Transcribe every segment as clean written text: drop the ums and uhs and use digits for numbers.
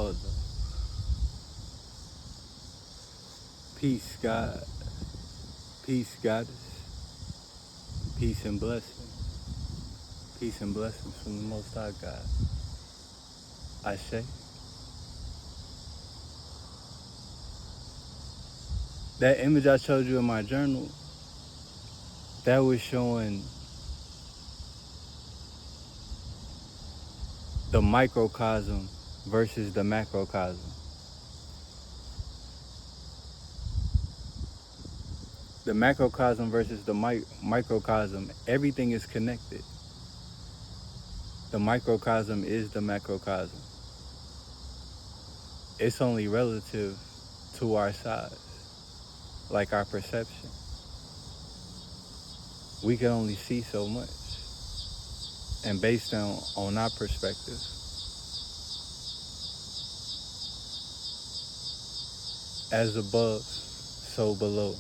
Hold on. Peace, God. Peace, Goddess. Peace and blessings. Peace and blessings from the Most High God. Ashe. That image I showed you in my journal, that was showing the microcosm versus the macrocosm. The macrocosm versus the microcosm, everything is connected. The microcosm is the macrocosm. It's only relative to our size, like our perception. We can only see so much. And based on our perspective, as above, so below.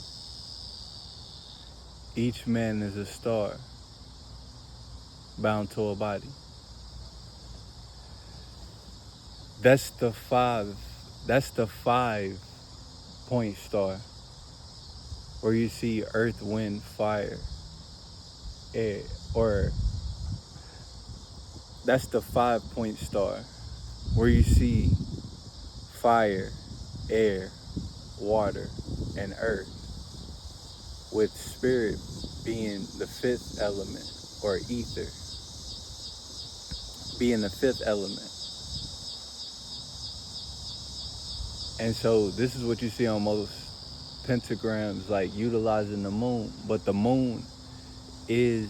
Each man is a star bound to a body. That's the 5-point star where you see earth, wind, fire, air, or that's the 5-point star where you see fire, air, water, and earth, with spirit being the 5th element, or ether being the 5th element. And so this is what you see on most pentagrams, like utilizing the moon, but the moon is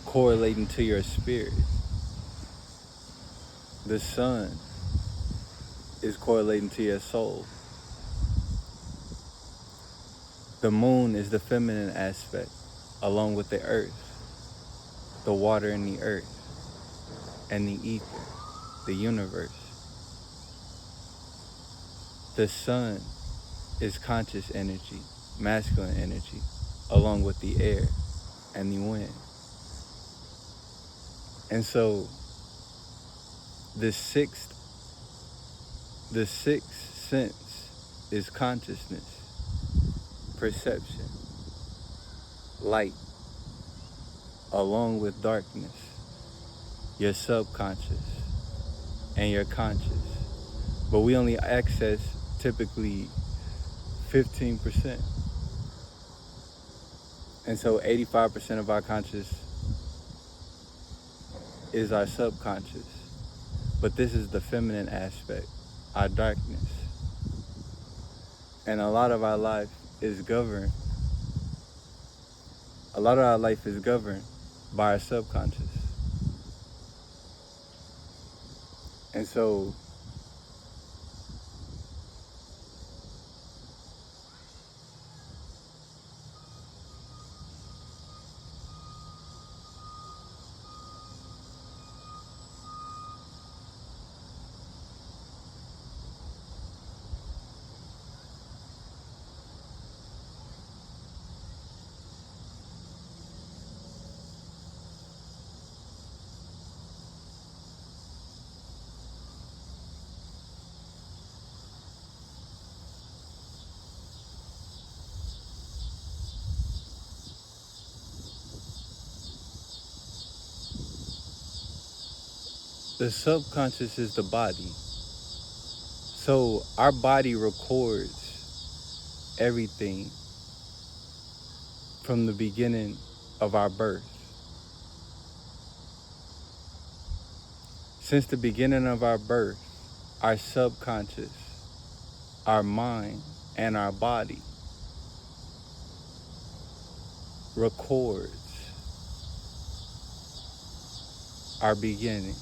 correlating to your spirit. The sun is correlating to your soul. The moon is the feminine aspect, along with the earth, the water in the earth, and the ether, the universe. The sun is conscious energy, masculine energy, along with the air and the wind. And so the sixth sense is consciousness, perception, light, along with darkness, your subconscious and your conscious. But we only access typically 15%. And so 85% of our conscious is our subconscious. But this is the feminine aspect, our darkness. And a lot of our life is governed by our subconscious. And so the subconscious is the body. So our body records everything from the beginning of our birth. Since the beginning of our birth, our subconscious, our mind, and our body records our beginning.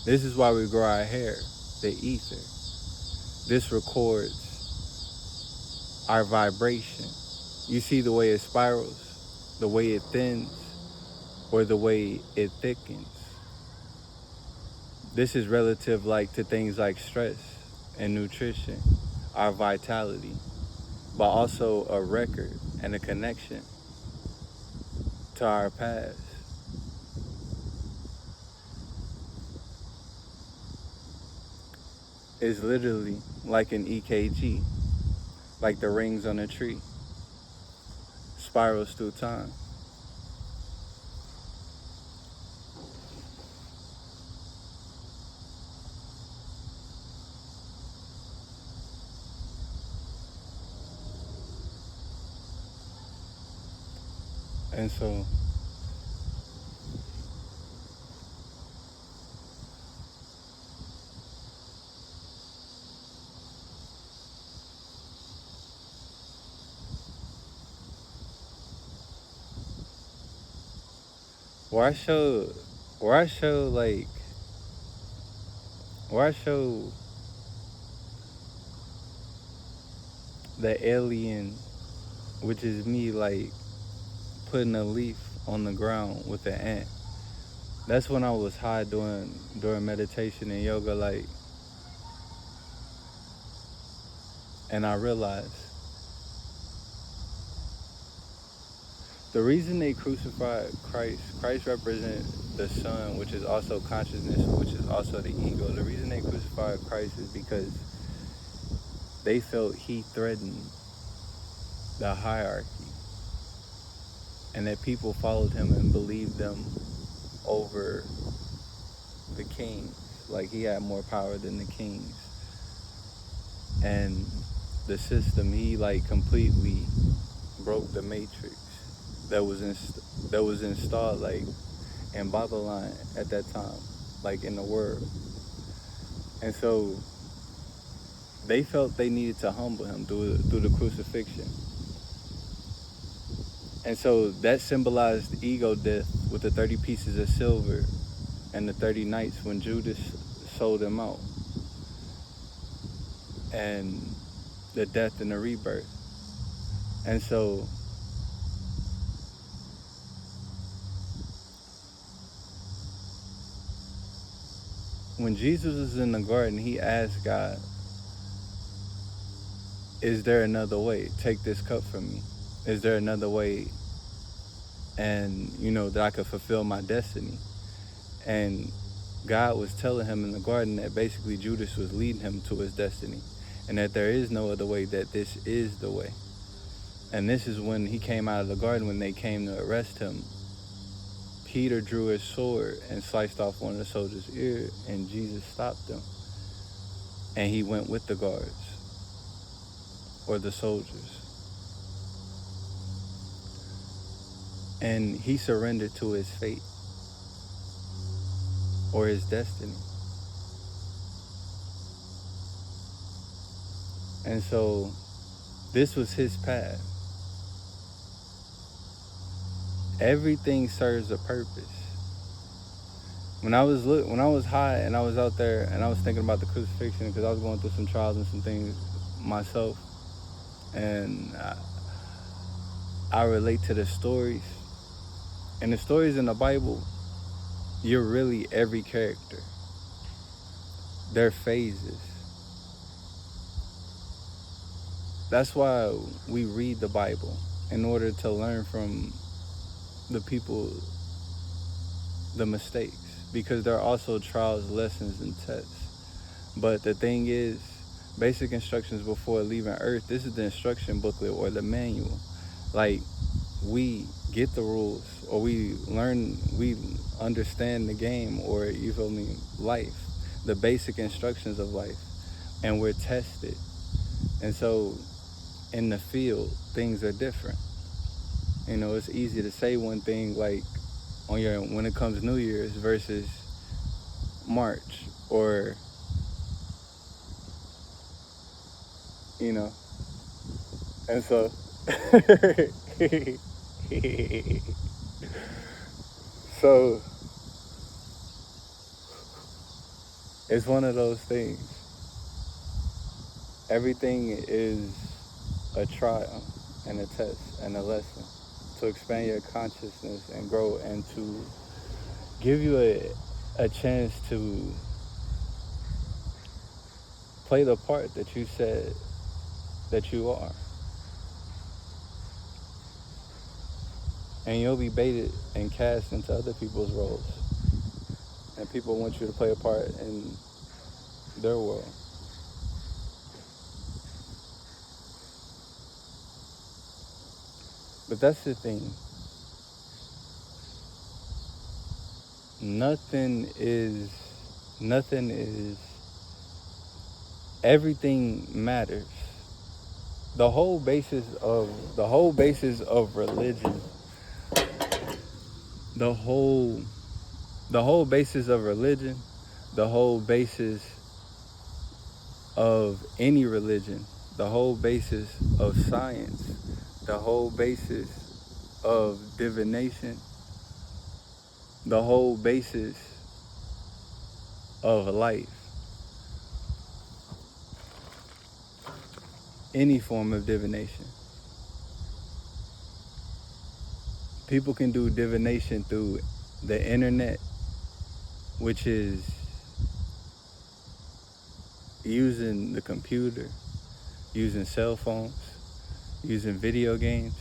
This is why we grow our hair, the ether. This records our vibration. You see the way it spirals, the way it thins, or the way it thickens. This is relative to things like stress and nutrition, our vitality, but also a record and a connection to our past. is literally like an EKG, like the rings on a tree, spirals through time. And so where I show where I show like where I show the alien, which is me like putting a leaf on the ground with an ant. That's when I was high during meditation and yoga, like, and I realized the reason they crucified Christ represents the sun, which is also consciousness, which is also the ego. The reason they crucified Christ is because they felt he threatened the hierarchy, and that people followed him and believed them over the kings. Like he had more power than the kings. And the system, he like completely broke the matrix that was installed like in Babylon at that time, like in the world. And so they felt they needed to humble him through the crucifixion. And so that symbolized ego death with the 30 pieces of silver and the 30 nights when Judas sold him out, and the death and the rebirth. And so when Jesus was in the garden, he asked God, is there another way? Take this cup from me. Is there another way, and that I could fulfill my destiny? And God was telling him in the garden that basically Judas was leading him to his destiny, and that there is no other way, that this is the way. And this is when he came out of the garden, when they came to arrest him. Peter drew his sword and sliced off one of the soldiers' ear, and Jesus stopped them. And he went with the guards, or the soldiers. And he surrendered to his fate, or his destiny. And so this was his path. Everything serves a purpose. When I was high and I was out there and I was thinking about the crucifixion, because I was going through some trials and some things myself, and I relate to the stories. And the stories in the Bible, you're really every character. They're phases. That's why we read the Bible, in order to learn from the people, the mistakes, because there are also trials, lessons, and tests. But the thing is, basic instructions before leaving Earth, this is the instruction booklet or the manual. Like, we get the rules, or we understand the game, or, you feel me, life, the basic instructions of life, and we're tested. And so in the field, things are different. It's easy to say one thing like when it comes New Year's versus March, or and so so it's one of those things. Everything is a trial and a test and a lesson to expand your consciousness and grow, and to give you a chance to play the part that you said that you are. And you'll be baited and cast into other people's roles, and people want you to play a part in their world. But that's the thing. Nothing is, everything matters. The whole basis of religion, the whole, the whole basis of religion, the whole basis of any religion, the whole basis of science, the whole basis of divination, the whole basis of life, any form of divination. People can do divination through the internet, which is using the computer, using cell phones, using video games,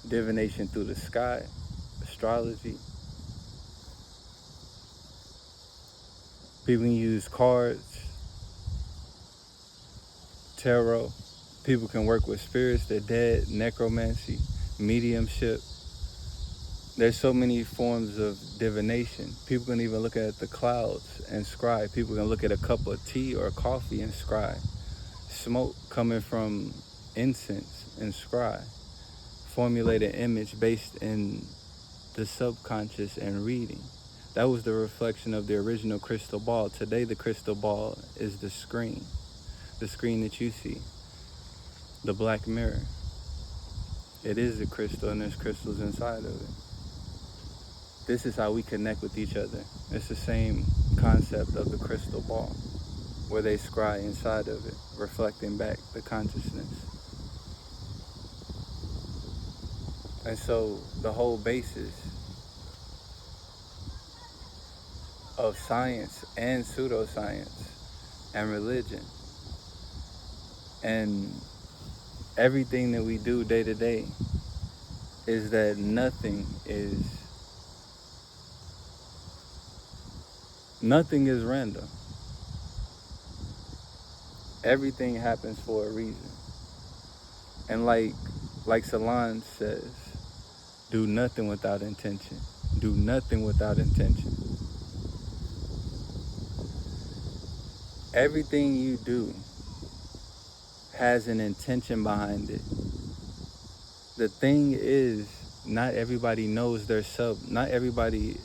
divination through the sky, astrology. People can use cards, tarot. People can work with spirits, the dead, necromancy, mediumship. There's so many forms of divination. People can even look at the clouds and scry. People can look at a cup of tea or coffee and scry. Smoke coming from incense and scry. Formulate an image based in the subconscious and reading. That was the reflection of the original crystal ball. Today the crystal ball is the screen that you see, the black mirror. It is a crystal and there's crystals inside of it. This is how we connect with each other. It's the same concept of the crystal ball, where they scry inside of it, reflecting back the consciousness. And so the whole basis of science and pseudoscience and religion and everything that we do day to day is that nothing is random. Everything happens for a reason. And like Solange says, do nothing without intention. Do nothing without intention. Everything you do has an intention behind it. The thing is, not everybody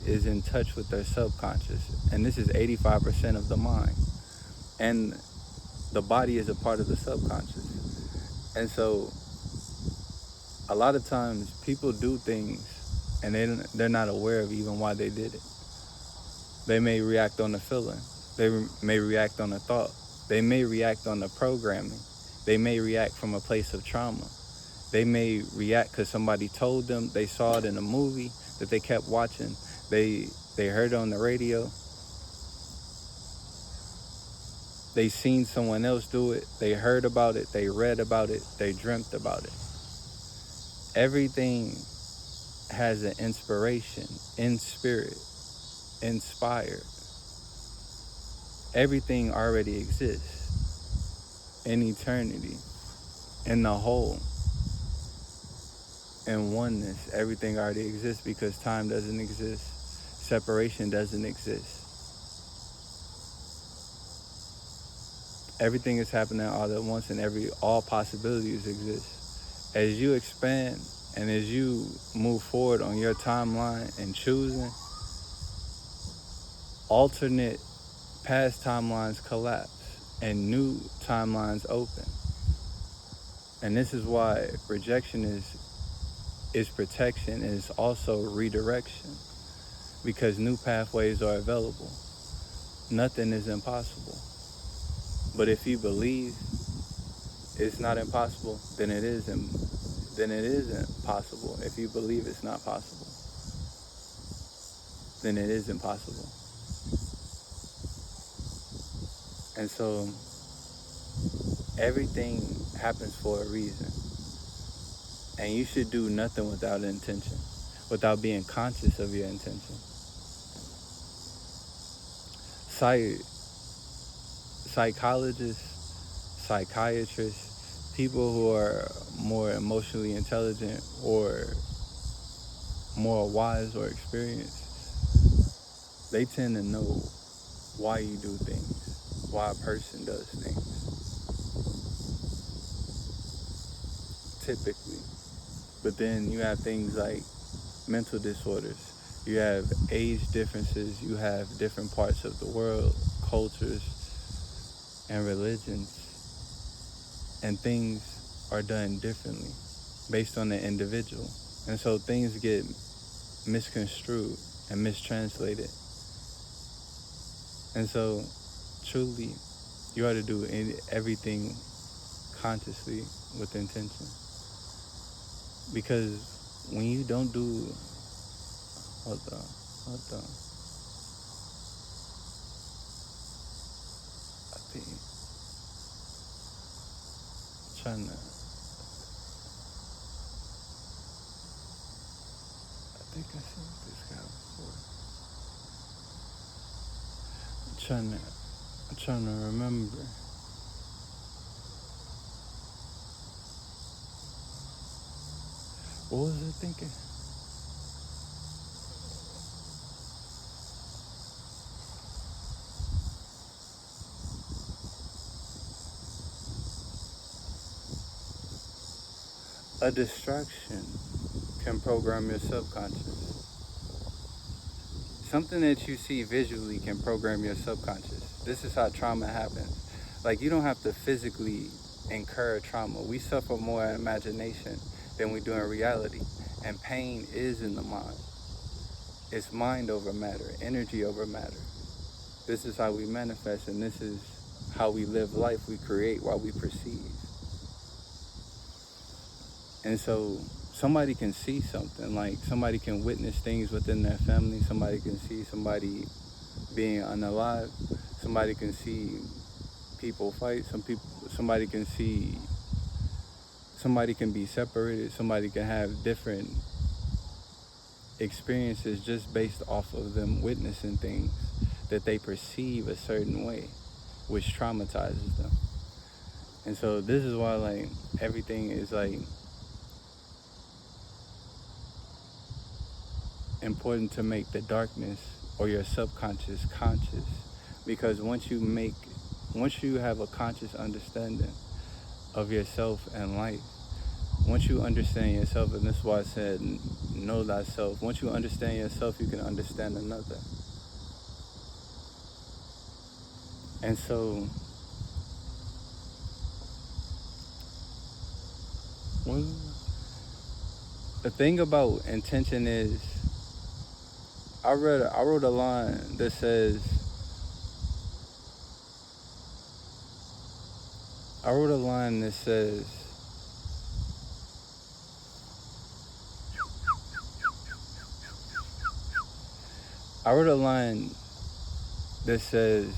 is in touch with their subconscious. And this is 85% of the mind. And the body is a part of the subconscious. And so a lot of times people do things and they're not aware of even why they did it. They may react on the feeling. They may react on the thought. They may react on the programming. They may react from a place of trauma. They may react because somebody told them, they saw it in a movie that they kept watching. They heard it on the radio. They seen someone else do it. They heard about it. They read about it. They dreamt about it. Everything has an inspiration, in spirit, inspired. Everything already exists in eternity, in the whole, in oneness. Everything already exists because time doesn't exist. Separation doesn't exist. Everything is happening all at once and all possibilities exist. As you expand and as you move forward on your timeline and choosing, alternate past timelines collapse and new timelines open. And this is why rejection is protection and is also redirection, because new pathways are available. Nothing is impossible. But if you believe it's not impossible, then it isn't possible. If you believe it's not possible, then it isn't possible. And so everything happens for a reason. And you should do nothing without intention, without being conscious of your intention. Psychologists, psychiatrists, people who are more emotionally intelligent or more wise or experienced, they tend to know why you do things, why a person does things, typically. But then you have things like mental disorders. You have age differences. You have different parts of the world, cultures, and religions. And things are done differently based on the individual. And so things get misconstrued and mistranslated. And so, truly, you ought to do everything consciously with intention. Because when you don't do, hold on, I think, trying to, I think I seen this guy before. I'm trying to remember. What was I thinking? A distraction can program your subconscious. Something that you see visually can program your subconscious. This is how trauma happens. Like, you don't have to physically incur trauma. We suffer more in imagination than we do in reality. And pain is in the mind. It's mind over matter, energy over matter. This is how we manifest, and this is how we live life. We create while we perceive. And so somebody can see something, like somebody can witness things within their family. Somebody can see somebody being unalive. Somebody can see people fight. Somebody can see, somebody can be separated. Somebody can have different experiences just based off of them witnessing things that they perceive a certain way, which traumatizes them. And so this is why, like, everything is like important to make the darkness or your subconscious conscious, because once you have a conscious understanding of yourself and life, once you understand yourself, and this is why I said know thyself, once you understand yourself, you can understand another. And so the thing about intention is, I wrote a line that says, I wrote a line that says,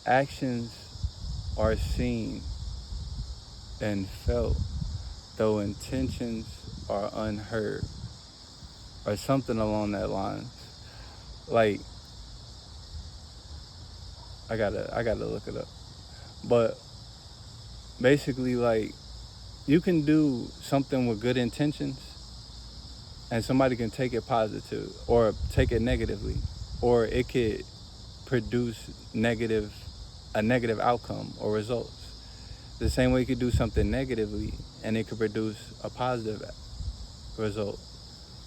actions are seen and felt, though intentions are unheard, or something along that line. Like, I gotta look it up. But basically, like, you can do something with good intentions and somebody can take it positive or take it negatively, or it could produce a negative outcome or results. The same way you could do something negatively and it could produce a positive result.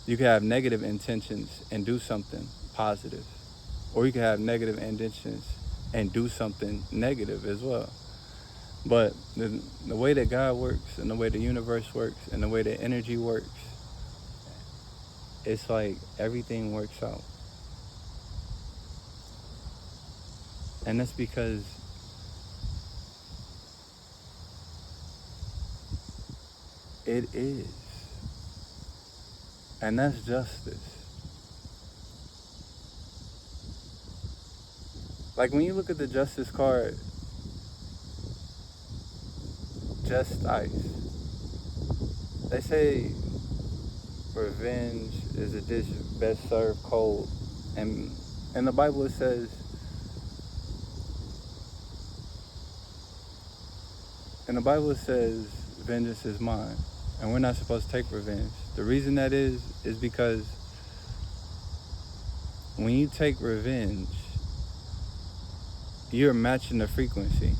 You could have negative intentions and do something positive, or you could have negative intentions and do something negative as well. But the way that God works and the way the universe works and the way that energy works, it's like everything works out. And that's because it is. And that's justice. Like, when you look at the justice card, just ice. They say revenge is a dish best served cold. And in the Bible it says, And the Bible says, vengeance is mine. And we're not supposed to take revenge. The reason that is because when you take revenge, you're matching the frequency.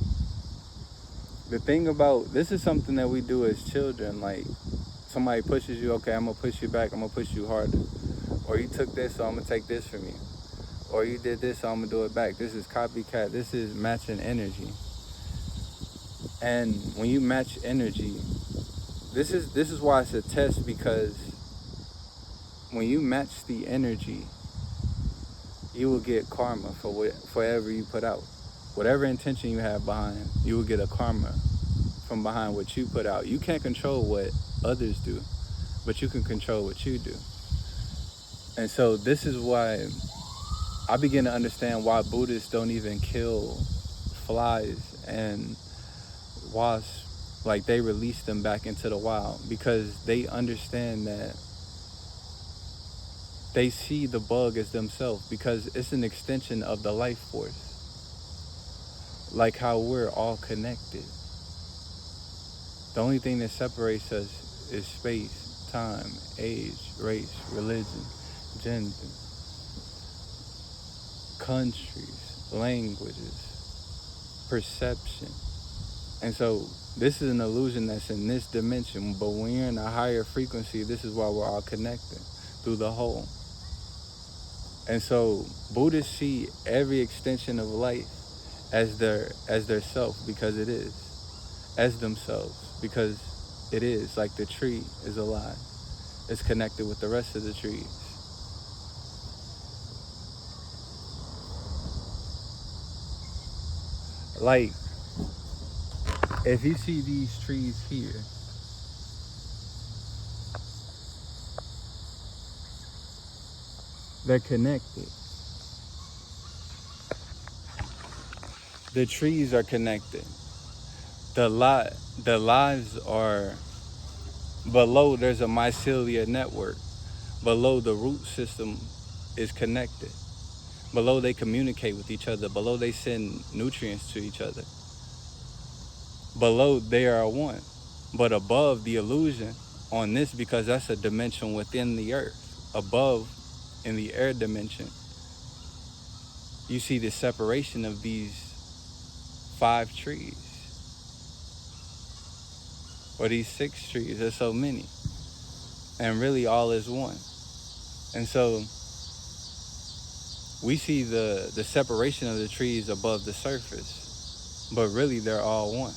The thing about, this is something that we do as children, like somebody pushes you, okay, I'm gonna push you back, I'm gonna push you harder. Or you took this, so I'm gonna take this from you. Or you did this, so I'm gonna do it back. This is copycat, this is matching energy. And when you match energy, this is why it's a test, because when you match the energy, you will get karma for whatever you put out. Whatever intention you have behind, you will get a karma from behind what you put out. You can't control what others do, but you can control what you do. And so this is why I begin to understand why Buddhists don't even kill flies and wasps, like they release them back into the wild, because they understand that they see the bug as themselves, because it's an extension of the life force. Like how we're all connected. The only thing that separates us is space, time, age, race, religion, gender, countries, languages, perception. And so this is an illusion that's in this dimension, but when you're in a higher frequency, this is why we're all connected through the whole. And so Buddhists see every extension of life as their self, because it is, as themselves, because it is. Like the tree is alive, it's connected with the rest of the trees. Like if you see these trees here, they're connected. The trees are connected. The lives are below. There's a mycelia network. Below, the root system is connected. Below, they communicate with each other. Below, they send nutrients to each other. Below, they are one. But above, the illusion on this, because that's a dimension within the earth. Above, in the air dimension, you see the separation of these 5 trees. Or these 6 trees. There's so many. And really all is one. And so we see the separation of the trees above the surface, but really they're all one.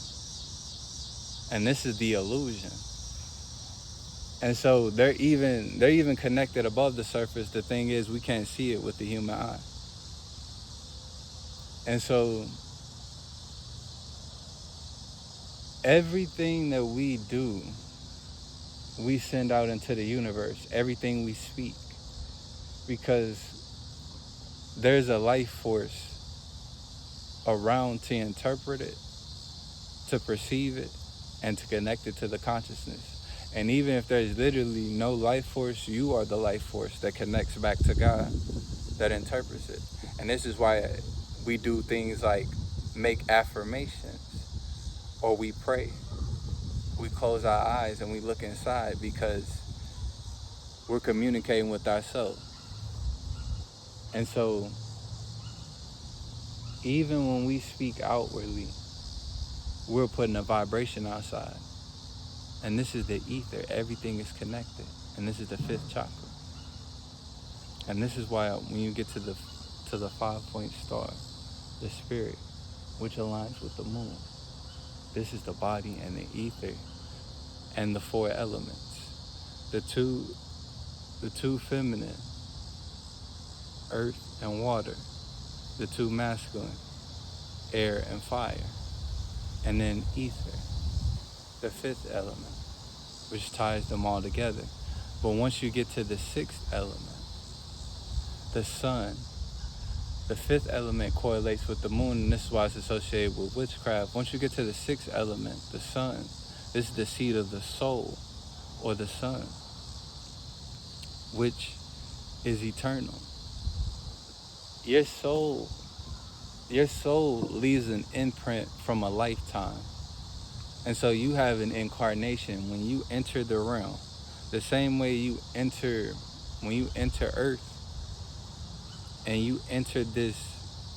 And this is the illusion. And so they're even connected above the surface. The thing is, we can't see it with the human eye. And so everything that we do, we send out into the universe. Everything we speak, because there's a life force around to interpret it, to perceive it, and to connect it to the consciousness. And even if there's literally no life force, you are the life force that connects back to God, that interprets it. And this is why we do things like make affirmations, or we pray. We close our eyes and we look inside, because we're communicating with ourselves. And so even when we speak outwardly, we're putting a vibration outside. And this is the ether. Everything is connected. And this is the 5th chakra. And this is why when you get to the 5-point star, the spirit, which aligns with the moon, this is the body and the ether and the 4 elements. The two feminine, earth and water. The 2 masculine, air and fire. And then ether, the 5th element, which ties them all together. But once you get to the 6th element, the sun, the 5th element correlates with the moon, and this is why it's associated with witchcraft. Once you get to the 6th element, the sun, this is the seed of the soul, or the sun, which is eternal. Your soul leaves an imprint from a lifetime And so you have an incarnation when you enter the realm. The same way when you enter Earth and you enter this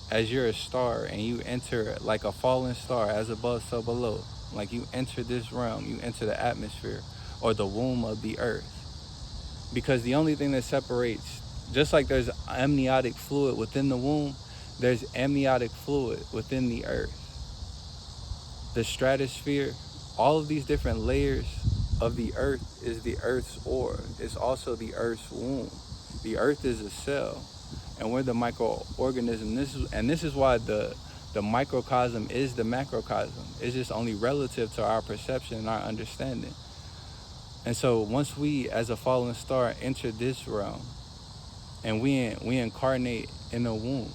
as you're a star and you enter like a fallen star, as above, so below. Like you enter this realm, you enter the atmosphere or the womb of the earth. Because the only thing that separates, just like there's amniotic fluid within the womb, there's amniotic fluid within the earth. The stratosphere, all of these different layers of the earth is the earth's ore. It's also the earth's womb. The earth is a cell, and we're the microorganism. This is why the microcosm is the macrocosm. It's just only relative to our perception and our understanding. And so once we, as a fallen star, enter this realm, and we incarnate in the womb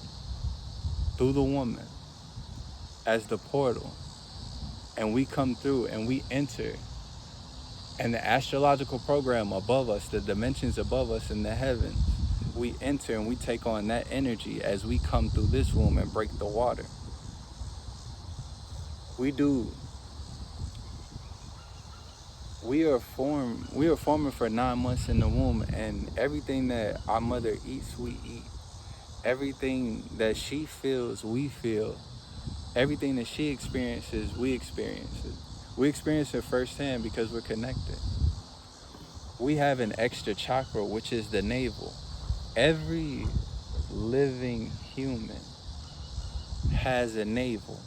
through the woman as the portal, and we come through and we enter, and the astrological program above us, the dimensions above us in the heavens, we enter and we take on that energy as we come through this womb and break the water. We are forming for 9 months in the womb, and everything that our mother eats, we eat. Everything that she feels, we feel. Everything that she experiences, we experience it. We experience it firsthand because we're connected. We have an extra chakra, which is the navel. Every living human has a navel,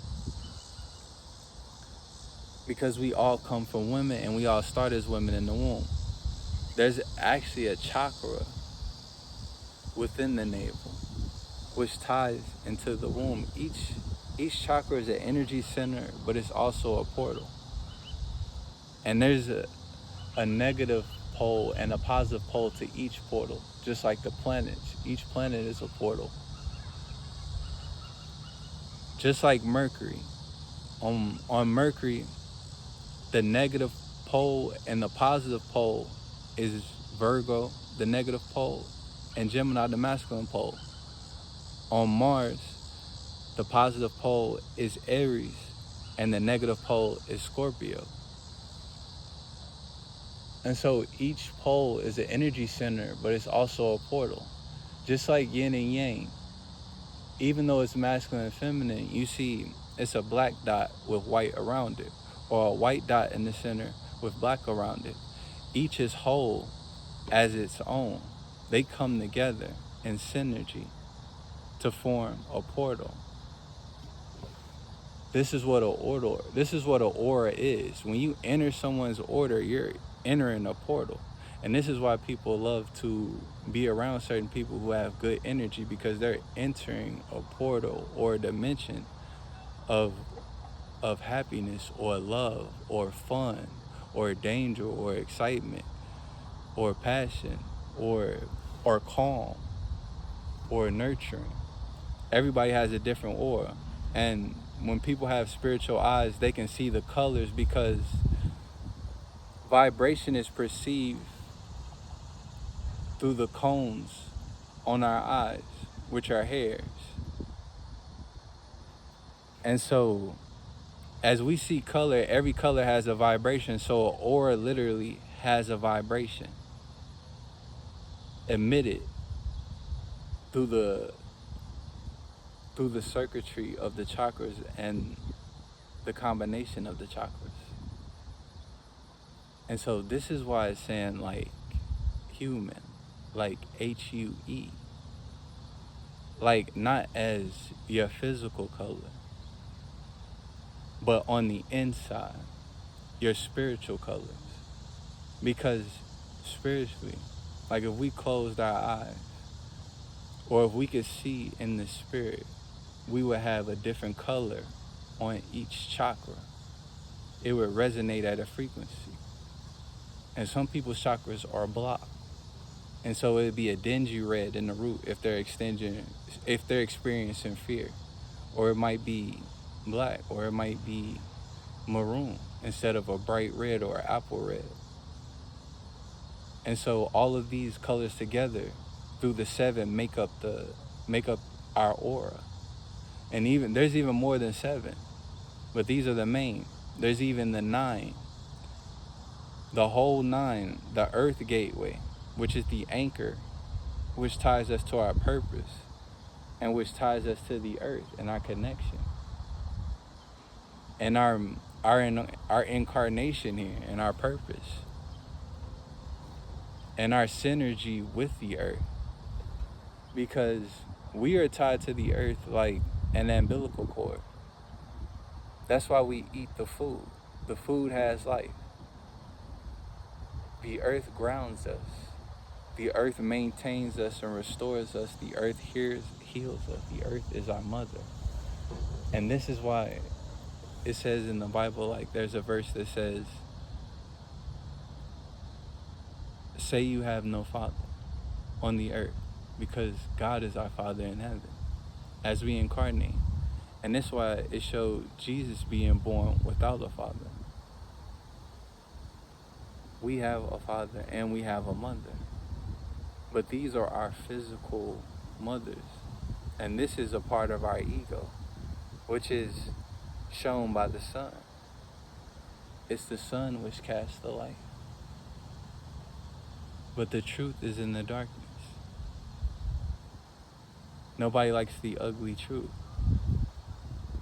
because we all come from women and we all start as women in the womb. There's actually a chakra within the navel, which ties into the womb. Each chakra is an energy center, but it's also a portal. And there's a negative pole and a positive pole to each portal, just like the planets. Each planet is a portal. Just like Mercury. On Mercury, the negative pole and the positive pole is Virgo, the negative pole, and Gemini, the masculine pole. On Mars, the positive pole is Aries, and the negative pole is Scorpio. And so each pole is an energy center, but it's also a portal. Just like yin and yang. Even though it's masculine and feminine, you see it's a black dot with white around it, or a white dot in the center with black around it. Each is whole as its own. They come together in synergy to form a portal. This is what an aura is. When you enter someone's order, you're entering a portal. And this is why people love to be around certain people who have good energy, because they're entering a portal or a dimension of happiness or love or fun or danger or excitement or passion or calm or nurturing. Everybody has a different aura. And when people have spiritual eyes, they can see the colors, because vibration is perceived through the cones on our eyes, which are hairs. And so as we see color, every color has a vibration. So an aura literally has a vibration emitted through the circuitry of the chakras and the combination of the chakras. And so this is why it's saying like human, like HUE, like not as your physical color, but on the inside, your spiritual colors. Because spiritually, like if we closed our eyes, or if we could see in the spirit, we would have a different color on each chakra. It would resonate at a frequency. And some people's chakras are blocked. And so it'd be a dingy red in the root if they're experiencing fear. Or it might be black, or it might be maroon instead of a bright red or apple red. And so all of these colors together through the 7 make up our aura. And there's even more than 7, but these are the main. There's even the 9, the whole 9, the earth gateway, which is the anchor, which ties us to our purpose and which ties us to the earth and our connection and our incarnation here and our purpose and our synergy with the earth, because we are tied to the earth like an umbilical cord. That's why we eat the food. The food has life. The earth grounds us. The earth maintains us and restores us. The earth heals us. The earth is our mother. And this is why it says in the Bible, like there's a verse that says, say you have no father on the earth, because God is our Father in heaven as we incarnate. And that's why it showed Jesus being born without a father. We have a father and we have a mother. But these are our physical mothers. And this is a part of our ego, which is shown by the sun. It's the sun which casts the light. But the truth is in the darkness. Nobody likes the ugly truth.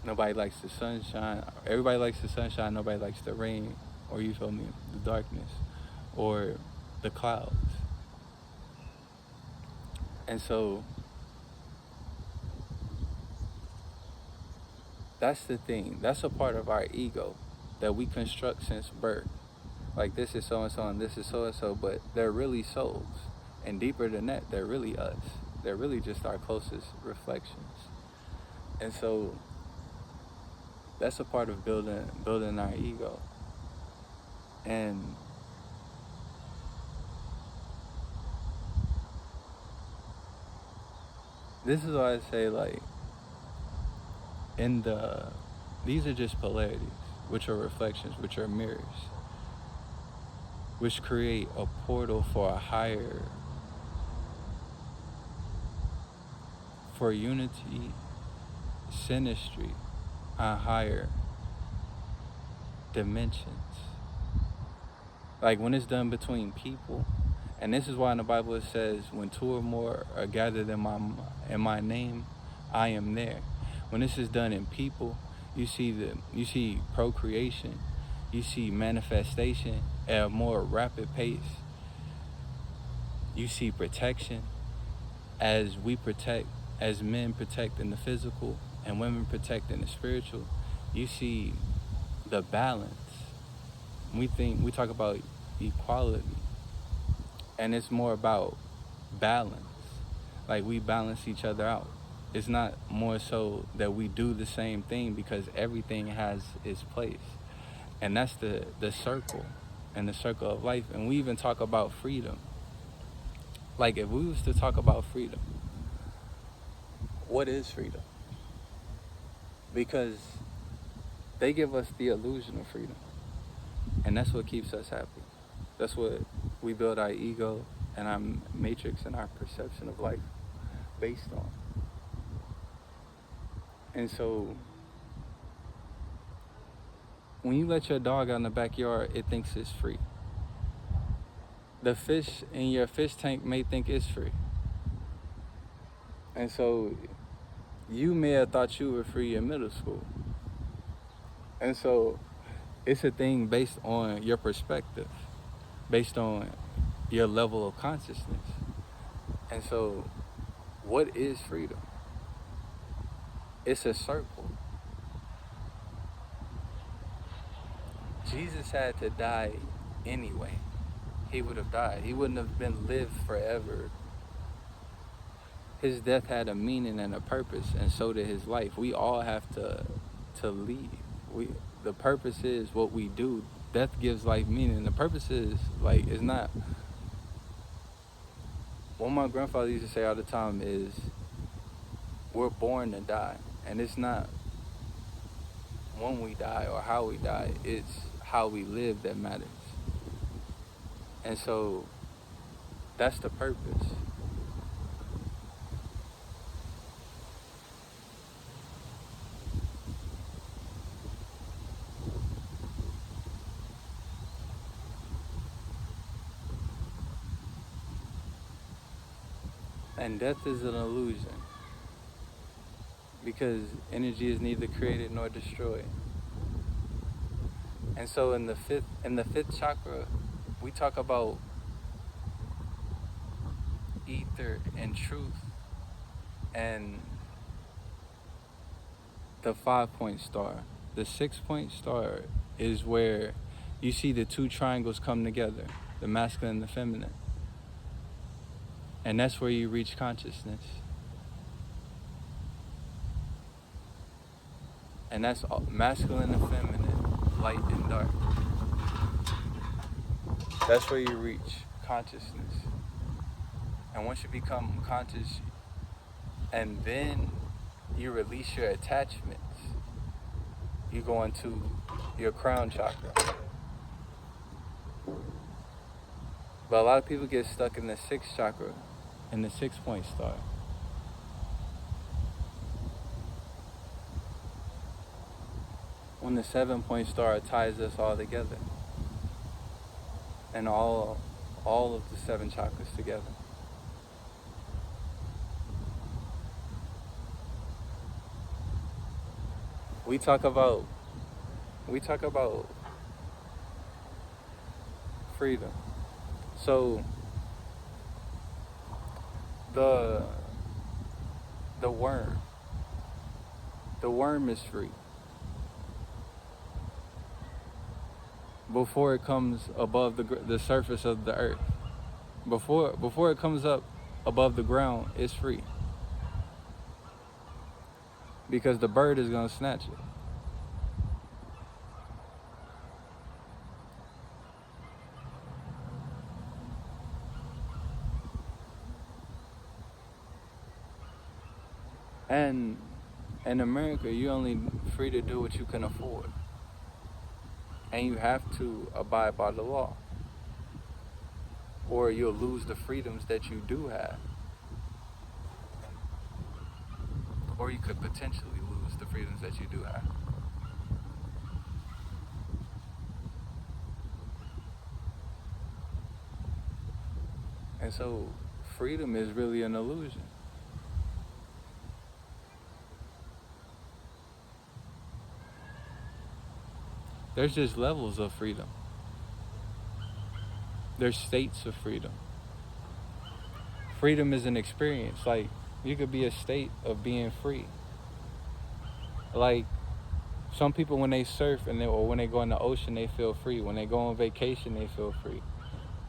Nobody likes the sunshine. Everybody likes the sunshine. Nobody likes the rain, or you feel me, the darkness, or the clouds. And so that's the thing. That's a part of our ego that we construct since birth. Like this is so-and-so and this is so-and-so, but they're really souls. And deeper than that, they're really us. They're really just our closest reflections. And so that's a part of building our ego. And this is why I say, like, these are just polarities, which are reflections, which are mirrors, which create a portal for a higher, for unity, synastry, on higher dimensions. Like when it's done between people, and this is why in the Bible it says, when 2 or more are gathered in my name, I am there. When this is done in people, you see procreation, you see manifestation at a more rapid pace. You see protection as men protect in the physical and women protect in the spiritual. You see the balance. We talk about equality, and it's more about balance. Like we balance each other out. It's not more so that we do the same thing, because everything has its place. And that's the circle and the circle of life. And we even talk about freedom. Like if we was to talk about freedom, what is freedom? Because they give us the illusion of freedom. And that's what keeps us happy. That's what we build our ego and our matrix and our perception of life based on. And so when you let your dog out in the backyard, it thinks it's free. The fish in your fish tank may think it's free. And so you may have thought you were free in middle school. And so it's a thing based on your perspective, based on your level of consciousness. And so what is freedom? It's a circle. Jesus had to die anyway. He would have died. He wouldn't have been lived forever. His death had a meaning and a purpose, and so did his life. We all have to leave. The purpose is what we do. Death gives life meaning. The purpose is, like, it's not. What my grandfather used to say all the time is, we're born to die. And it's not when we die or how we die. It's how we live that matters. And so that's the purpose. And death is an illusion because energy is neither created nor destroyed. And so in the fifth chakra, we talk about ether and truth, and the 5-point star. The 6-point star is where you see the two triangles come together, the masculine and the feminine. And that's where you reach consciousness. And that's masculine and feminine, light and dark. That's where you reach consciousness. And once you become conscious, and then you release your attachments, you go into your crown chakra. But a lot of people get stuck in the 6th chakra, in the 6-point star. When the 7-point star ties us all together. And all of the 7 chakras together. We talk about freedom. So the worm is free. Before it comes above the surface of the earth. Before it comes up above the ground, it's free. Because the bird is going to snatch it. And in America, you're only free to do what you can afford. And you have to abide by the law. Or you'll lose the freedoms that you do have. Or you could potentially lose the freedoms that you do have. And so freedom is really an illusion. There's just levels of freedom. There's states of freedom. Freedom is an experience. Like, you could be a state of being free. Like, some people when they surf or when they go in the ocean, they feel free. When they go on vacation, they feel free.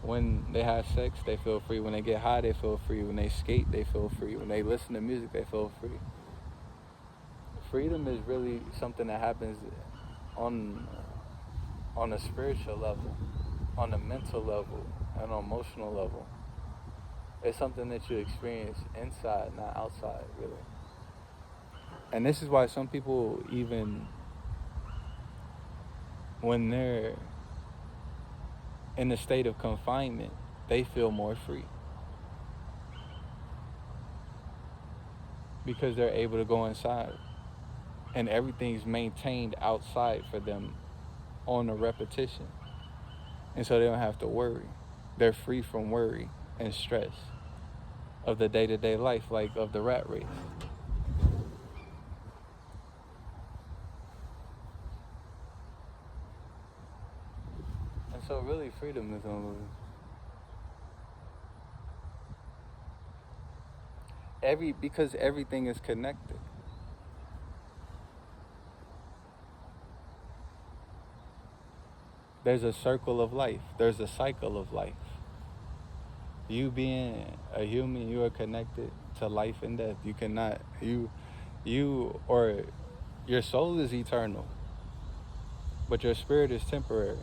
When they have sex, they feel free. When they get high, they feel free. When they skate, they feel free. When they listen to music, they feel free. Freedom is really something that happens on a spiritual level, on a mental level, and on an emotional level. It's something that you experience inside, not outside, really. And this is why some people, even when they're in a state of confinement, they feel more free. Because they're able to go inside. And everything's maintained outside for them on a repetition. And so they don't have to worry. They're free from worry and stress of the day-to-day life, like of the rat race. And so really freedom is an illusion. Because everything is connected. There's a circle of life. There's a cycle of life. You being a human, you are connected to life and death. You cannot, or your soul is eternal, but your spirit is temporary.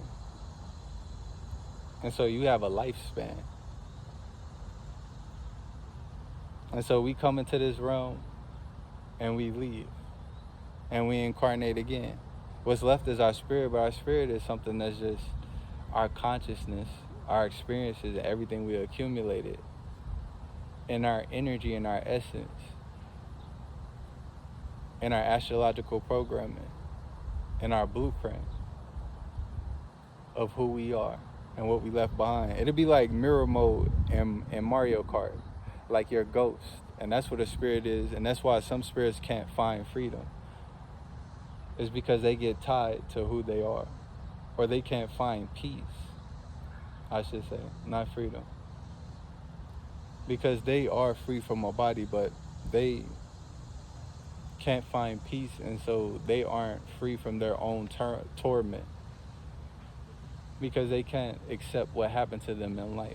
And so you have a lifespan. And so we come into this realm and we leave and we incarnate again. What's left is our spirit, but our spirit is something that's just our consciousness, our experiences, everything we accumulated, and our energy and our essence, and our astrological programming, and our blueprint of who we are and what we left behind. It'd be like mirror mode in Mario Kart. like your ghost. And that's what a spirit is. And that's why some spirits can't find freedom. It's because they get tied to who they are. Or they can't find peace, I should say, not freedom. Because they are free from a body, but they can't find peace, and so they aren't free from their own torment. Because they can't accept what happened to them in life.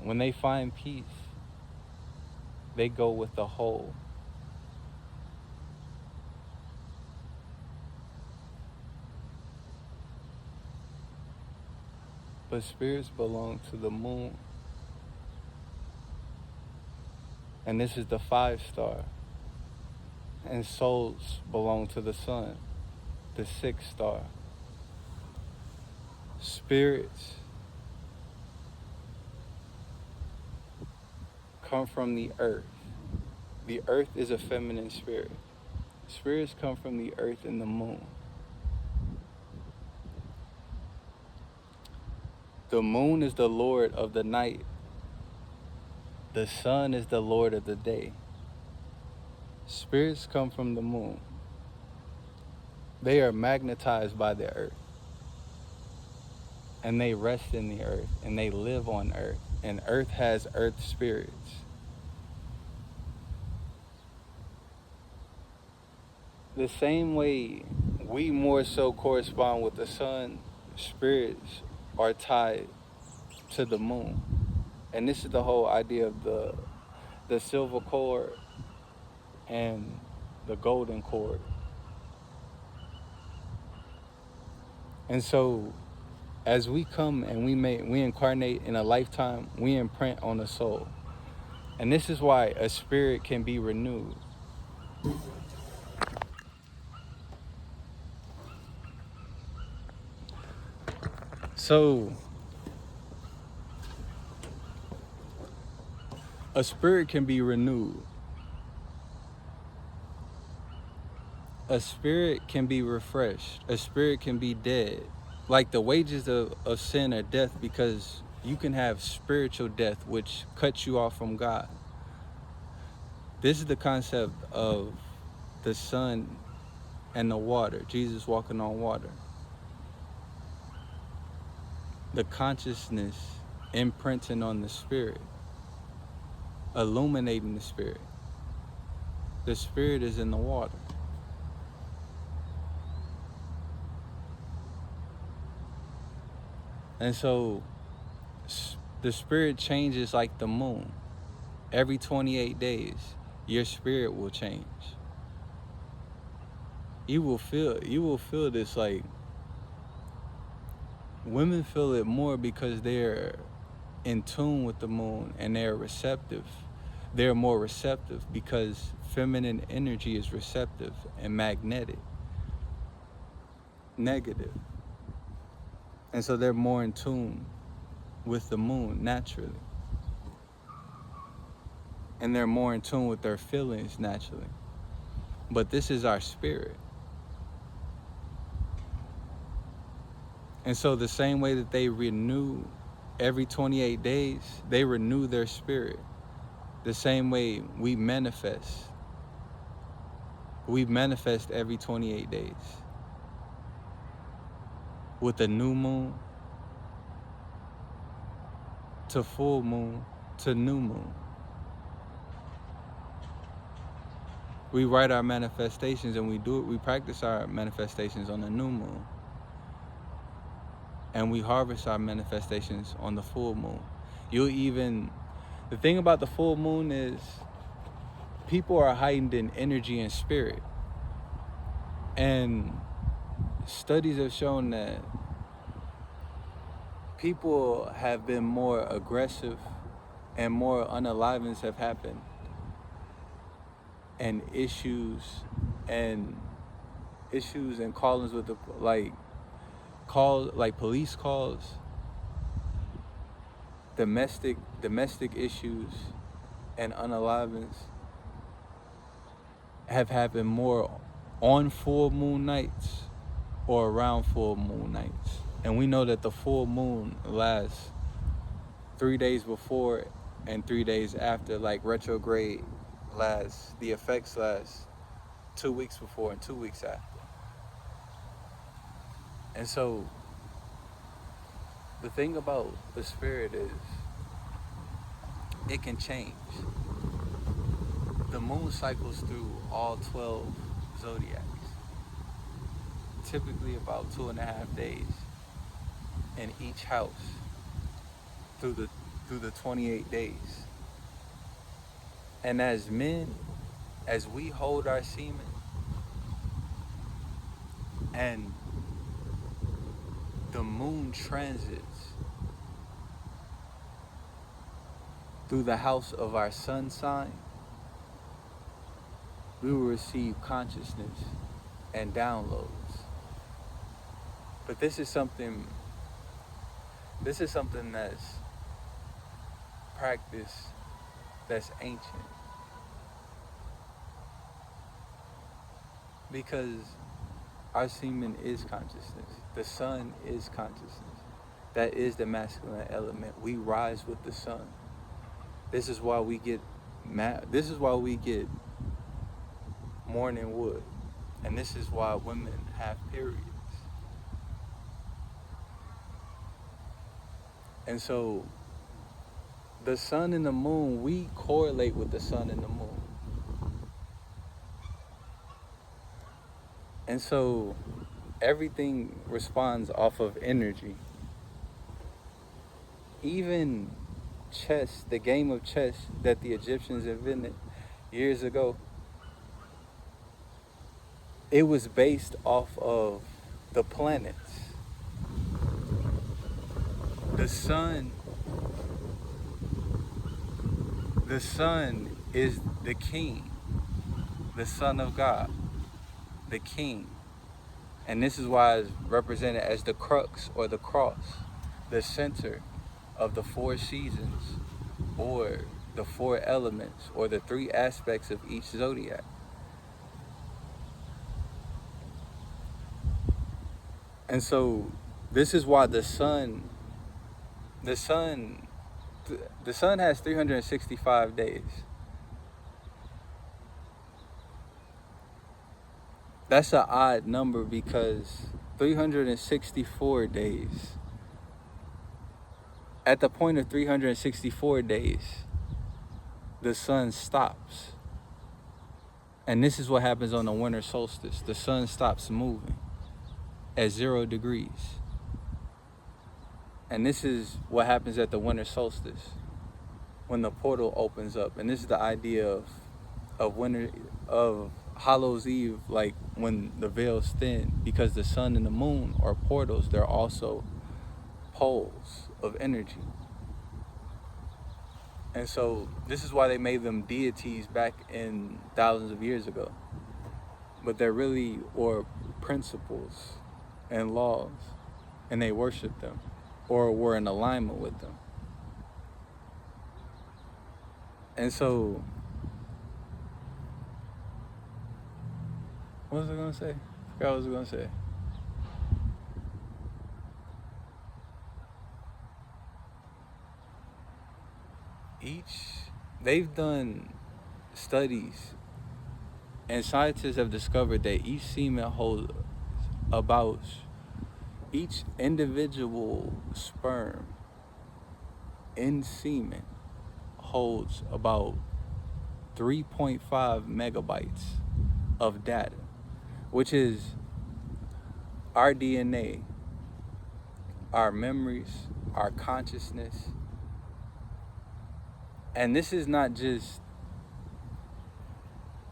When they find peace, they go with the whole. But spirits belong to the moon. And this is the 5-star. And souls belong to the sun, the 6-star. Spirits come from the earth. The earth is a feminine spirit. Spirits come from the earth and the moon. The moon is the lord of the night. The sun is the lord of the day. Spirits come from the moon. They are magnetized by the earth. And they rest in the earth. And they live on earth. And earth has earth spirits. The same way we more so correspond with the sun, spirits are tied to the moon. And this is the whole idea of the silver cord and the golden cord. And so as we come and we incarnate in a lifetime, we imprint on a soul. And this is why a spirit can be renewed. So a spirit can be renewed. A spirit can be refreshed. A spirit can be dead. Like the wages of sin are death, because you can have spiritual death, which cuts you off from God. This is the concept of the sun and the water, Jesus walking on water. The consciousness imprinting on the spirit, illuminating the spirit. The spirit is in the water. And so the spirit changes like the moon. Every 28 days, your spirit will change. You will feel this, like, women feel it more because they're in tune with the moon and they're receptive. They're more receptive because feminine energy is receptive and magnetic, negative. And so they're more in tune with the moon naturally. And they're more in tune with their feelings naturally. But this is our spirit. And so the same way that they renew every 28 days, they renew their spirit. The same way we manifest. We manifest every 28 days. With the new moon to full moon to new moon. We write our manifestations and we practice our manifestations on the new moon. And we harvest our manifestations on the full moon. The thing about the full moon is people are heightened in energy and spirit. And studies have shown that people have been more aggressive and more unalivings have happened. And issues and callings with police calls, domestic issues and unalivings have happened more on full moon nights or around full moon nights. And we know that the full moon lasts 3 days before and 3 days after. Like retrograde lasts, the effects last 2 weeks before and 2 weeks after. And so the thing about the spirit is it can change. The moon cycles through all 12 zodiacs, typically about 2.5 days in each house through the 28 days. And as men, as we hold our semen and the moon transits through the house of our sun sign, we will receive consciousness and downloads. But this is something that's practice that's ancient. Because our semen is consciousness. The sun is consciousness. That is the masculine element. We rise with the sun. This is why we get morning wood. And this is why women have periods. And so the sun and the moon, we correlate with the sun and the moon. And so everything responds off of energy. Even chess, the game of chess that the Egyptians invented years ago, it was based off of the planets. The sun is the king, the son of God, the king. And this is why it's represented as the crux or the cross, the center of the 4 seasons or the 4 elements or the 3 aspects of each zodiac. And so this is why the sun has 365 days. That's an odd number because 364 days, at the point of 364 days, the sun stops. And this is what happens on the winter solstice. The sun stops moving at 0 degrees. And this is what happens at the winter solstice when the portal opens up. And this is the idea of Hallows Eve, like when the veil's thin, because the sun and the moon are portals. They're also poles of energy. And so this is why they made them deities back in thousands of years ago. But they're really principles and laws, and they worship them or were in alignment with them. And so, what was I gonna say? I forgot what I was gonna say. They've done studies, and scientists have discovered that each semen holds about, each individual sperm in semen holds about 3.5 megabytes of data, which is our DNA, our memories, our consciousness. And this is not just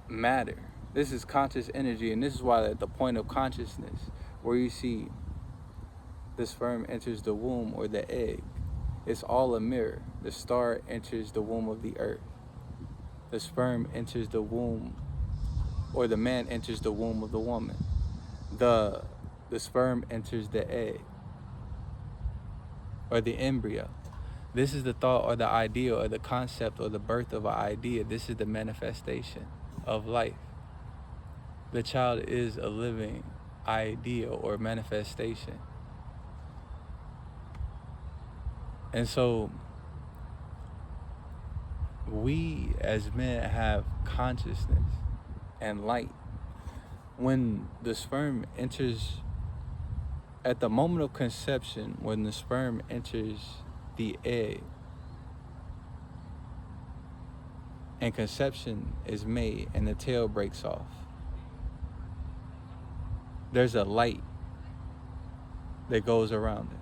matter. This is conscious energy, and this is why at the point of consciousness, where you see the sperm enters the womb or the egg, it's all a mirror. The star enters the womb of the earth. The sperm enters the womb, or the man enters the womb of the woman. The sperm enters the egg, or the embryo. This is the thought or the idea or the concept or the birth of an idea. This is the manifestation of life. The child is a living idea or manifestation. And so we as men have consciousness and light. When the sperm enters, at the moment of conception, when the sperm enters the egg and conception is made and the tail breaks off, there's a light that goes around it.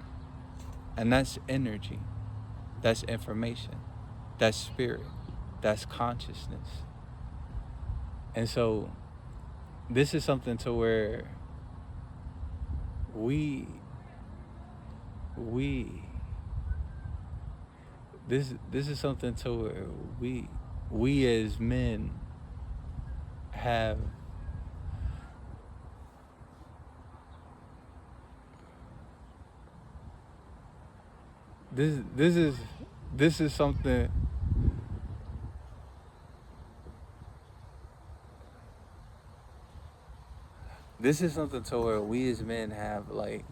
And that's energy, that's information, that's spirit, that's consciousness. And so this is something to where this is something to where we as men have this is something. This is something to where we as men have, like,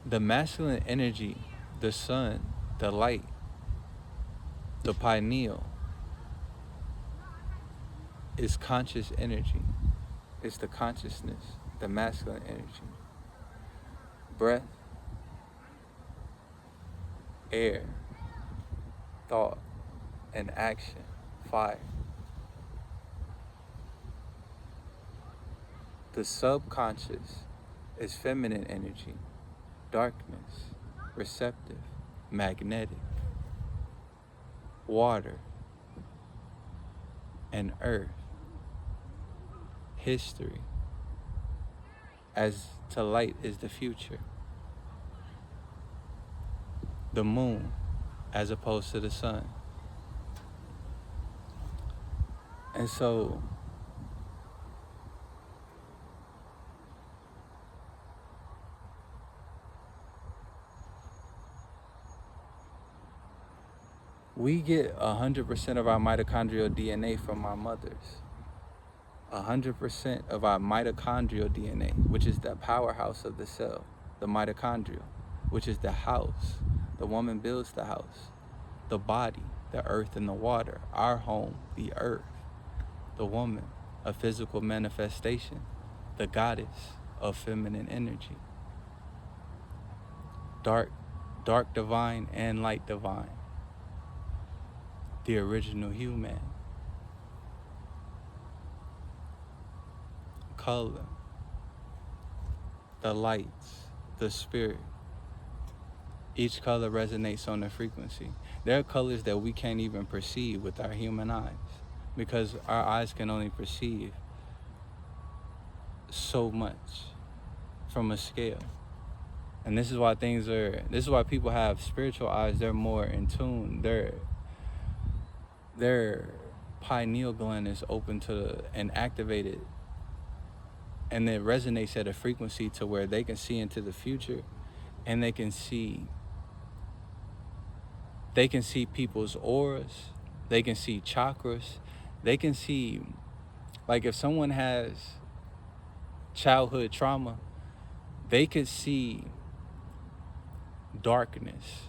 the masculine energy, the sun, the light, the pineal is conscious energy. It's the consciousness, the masculine energy. Breath, air, thought, and action, fire. The subconscious is feminine energy, darkness, receptive, magnetic, water, and earth, history, as to light is the future. The moon as opposed to the sun. And so we get 100% of our mitochondrial DNA from our mothers. 100% of our mitochondrial DNA, which is the powerhouse of the cell, the mitochondria, which is the house. The woman builds the house, the body, the earth and the water, our home, the earth, the woman, a physical manifestation, the goddess of feminine energy. Dark divine and light divine. The original human. Color, the lights, the spirit. Each color resonates on a frequency. There are colors that we can't even perceive with our human eyes because our eyes can only perceive so much from a scale. And this is why people have spiritual eyes. They're more in tune. Their pineal gland is open to and activated, and it resonates at a frequency to where they can see into the future, and they can see people's auras, they can see chakras, they can see, like, if someone has childhood trauma, they could see darkness,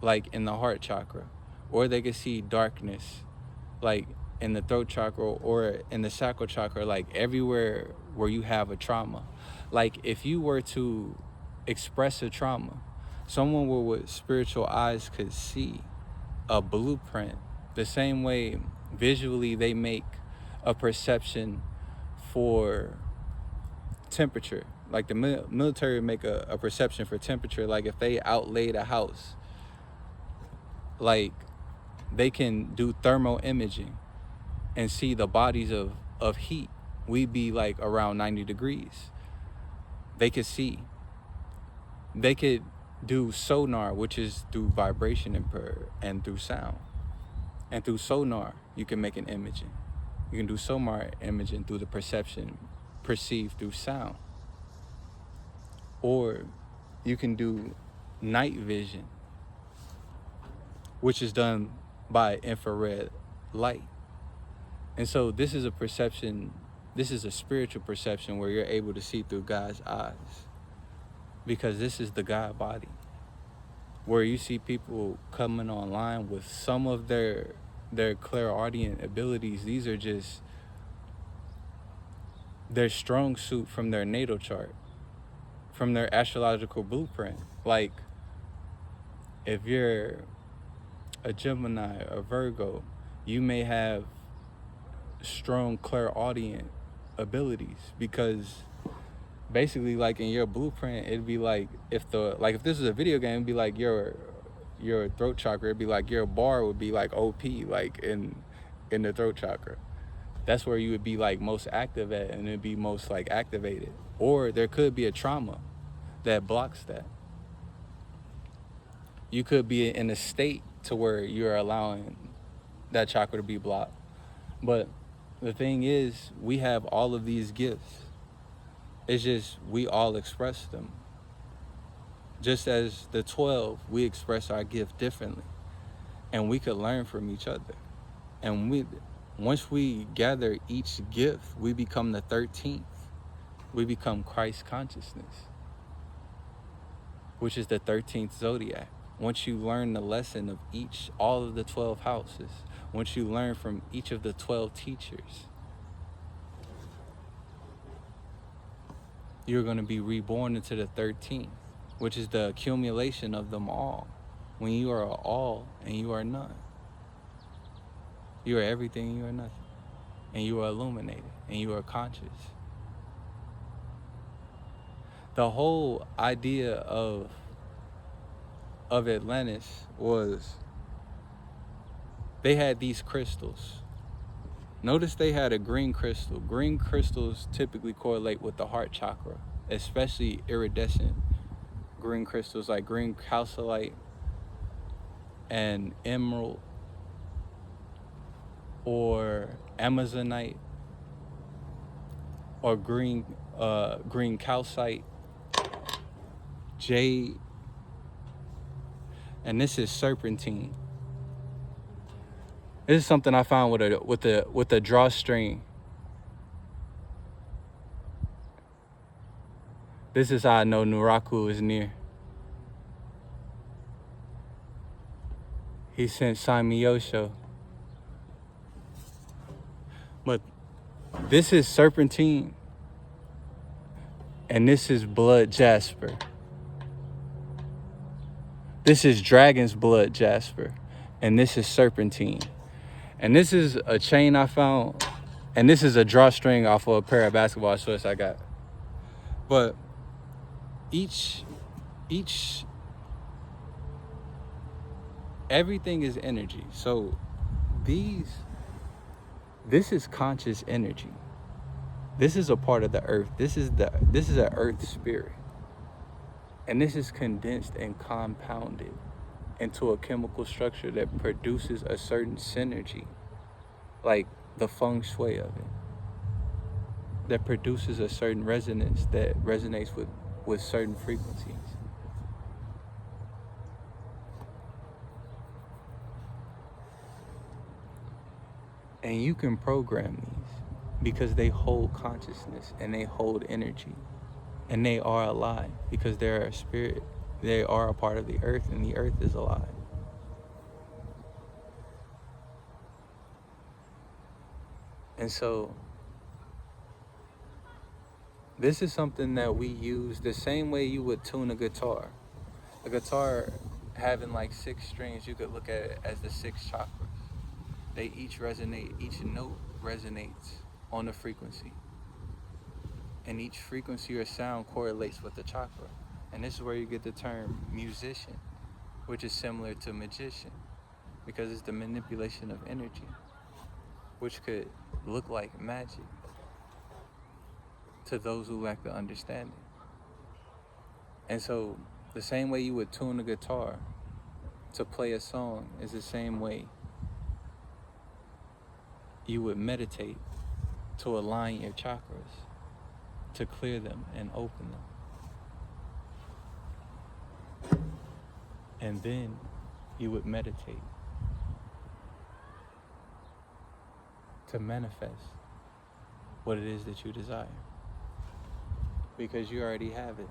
like in the heart chakra, or they could see darkness, like in the throat chakra or in the sacral chakra, like everywhere where you have a trauma. Like if you were to express a trauma, someone with spiritual eyes could see a blueprint the same way visually they make a perception for temperature. Like the military make a perception for temperature. Like if they outlaid a house, like they can do thermal imaging and see the bodies of heat. We'd be like around 90 degrees. They could see. They could do sonar, which is through vibration and through sound. And through sonar, you can make an imaging. You can do sonar imaging through the perception perceived through sound. Or you can do night vision, which is done by infrared light. And so this is a perception, this is a spiritual perception where you're able to see through God's eyes, because this is the God body. where you see people coming online with some of their clairaudient abilities. These are just their strong suit from their natal chart, from their astrological blueprint. Like, if you're a Gemini or Virgo, you may have strong clairaudient abilities, because basically, like, in your blueprint, it'd be like, if this was a video game, it'd be like your throat chakra, it'd be like your bar would be like OP, like in the throat chakra. That's where you would be like most active at, and it'd be most like activated. Or there could be a trauma that blocks that. You could be in a state to where you're allowing that chakra to be blocked. But the thing is, we have all of these gifts. It's just we all express them. Just as the 12, we express our gift differently. And we could learn from each other. And once we gather each gift, we become the 13th. We become Christ consciousness, which is the 13th zodiac. Once you learn the lesson of all of the 12 houses, once you learn from each of the 12 teachers, you're going to be reborn into the 13th, which is the accumulation of them all. When you are all and you are none. You are everything and you are nothing. And you are illuminated and you are conscious. The whole idea of Atlantis was, they had these crystals. Notice they had a green crystal. Green crystals typically correlate with the heart chakra, especially iridescent green crystals like green calcite and emerald or amazonite or green calcite, jade, and this is serpentine. This is something I found with a drawstring. This is how I know Nuraku is near. He sent Samiyosho. But this is serpentine. And this is blood jasper. This is dragon's blood jasper. And this is serpentine. And this is a chain I found. And this is a drawstring off of a pair of basketball shorts I got. But everything is energy. So this is conscious energy. This is a part of the earth. This is an earth spirit. And this is condensed and compounded into a chemical structure that produces a certain synergy, like the feng shui of it, that produces a certain resonance that resonates with certain frequencies. And you can program these because they hold consciousness and they hold energy. And they are alive because they're a spirit. They are a part of the earth, and the earth is alive. And so this is something that we use the same way you would tune a guitar. A guitar having like 6 strings, you could look at it as the 6 chakras. They each resonate, each note resonates on a frequency. And each frequency or sound correlates with the chakra. And this is where you get the term musician, which is similar to magician, because it's the manipulation of energy, which could look like magic to those who lack the understanding. And so the same way you would tune a guitar to play a song is the same way you would meditate to align your chakras, to clear them and open them. And then you would meditate to manifest what it is that you desire, because you already have it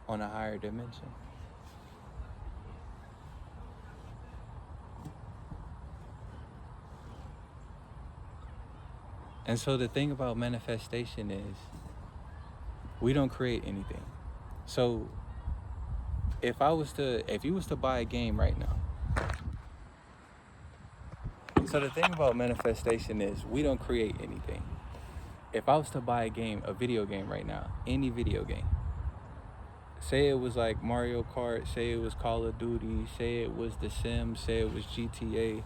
on a higher dimension. And so the thing about manifestation is we don't create anything. So if you was to buy a game right now. So the thing about manifestation is we don't create anything. If I was to buy a video game right now, any video game, say it was like Mario Kart, say it was Call of Duty, say it was The Sims, say it was GTA,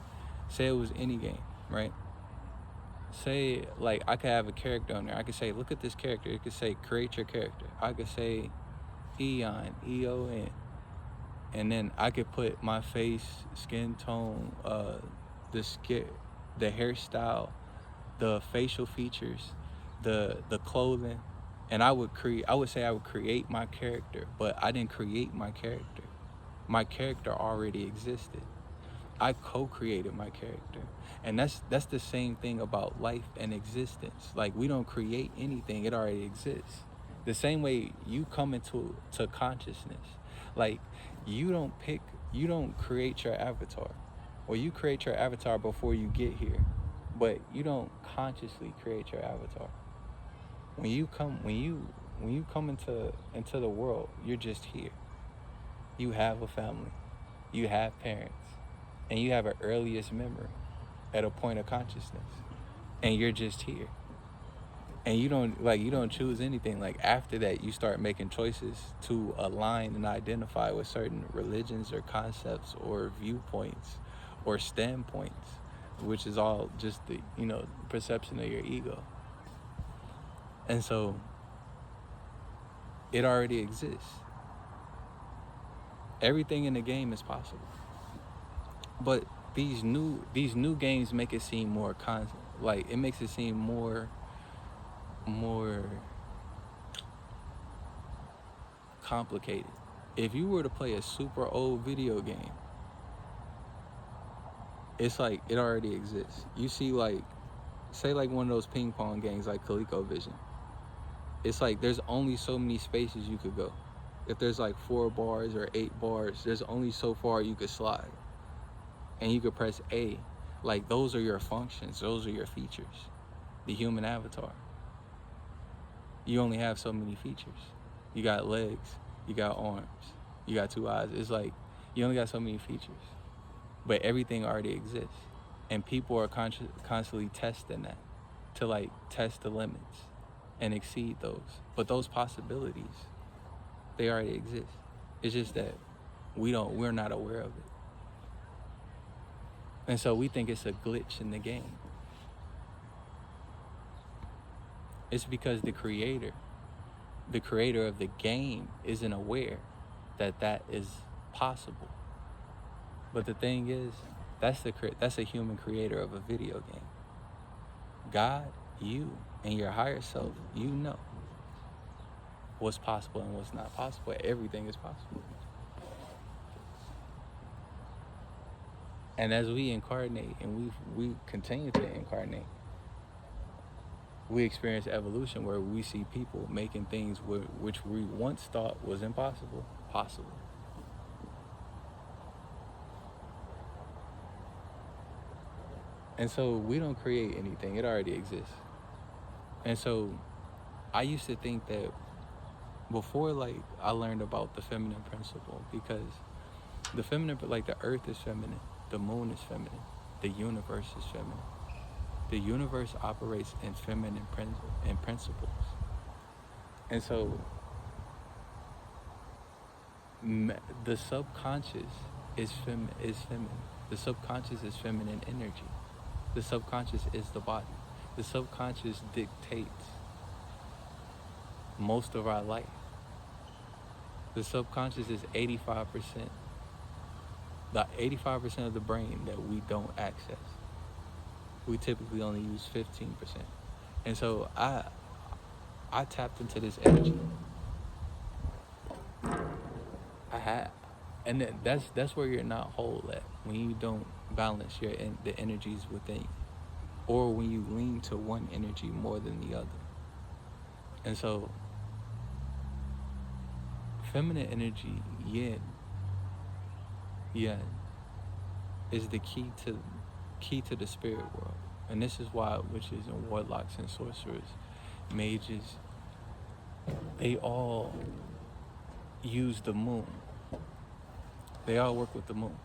say it was any game, right? Say, like, I could have a character on there. I could say, look at this character. It could say, create your character. I could say, Eon, E-O-N. And then I could put my face, skin tone, the hairstyle, the facial features, the clothing, and I would say I would create my character, but I didn't create my character. My character already existed. I co-created my character. And that's the same thing about life and existence. Like, we don't create anything, it already exists. The same way you come into consciousness. Like, you don't create your avatar. Or you create your avatar before you get here. But you don't consciously create your avatar. When you come into the world, you're just here. You have a family. You have parents. And you have an earliest memory at a point of consciousness. And you're just here. And you don't choose anything. Like, after that, you start making choices to align and identify with certain religions or concepts or viewpoints or standpoints, which is all just the perception of your ego. And so it already exists. Everything in the game is possible. But these new games make it seem more it makes it seem more complicated. If you were to play a super old video game, it's like it already exists. You see, like, say like one of those ping pong games like ColecoVision. It's like there's only so many spaces you could go. If there's like 4 bars or 8 bars, there's only so far you could slide. And you could press A. Like, those are your functions, those are your features. The human avatar. You only have so many features. You got legs, you got arms, you got 2 eyes. It's like you only got so many features. But everything already exists. And people are constantly testing that to like test the limits and exceed those. But those possibilities, they already exist. It's just that we're not aware of it. And so we think it's a glitch in the game. It's because the creator of the game isn't aware that is possible. But the thing is, that's a human creator of a video game. God, you, and your higher self, you know what's possible and what's not possible. Everything is possible. And as we incarnate and we continue to incarnate, we experience evolution where we see people making things which we once thought was impossible, possible. And so we don't create anything, it already exists. And so I used to think that before, like, I learned about the feminine principle, because the feminine, like, the earth is feminine, the moon is feminine, the universe is feminine. The universe operates in feminine principles. And so the subconscious is feminine. The subconscious is feminine energy. The subconscious is the body. The subconscious dictates most of our life. The subconscious is 85%. The 85% of the brain that we don't access. We typically only use 15%. And so I tapped into this energy. And that's where you're not whole at, when you don't balance the energies within you, or when you lean to one energy more than the other. And so feminine energy, yin, is the key to the spirit world. And this is why witches and warlocks and sorcerers, mages, they all use the moon. They all work with the moon.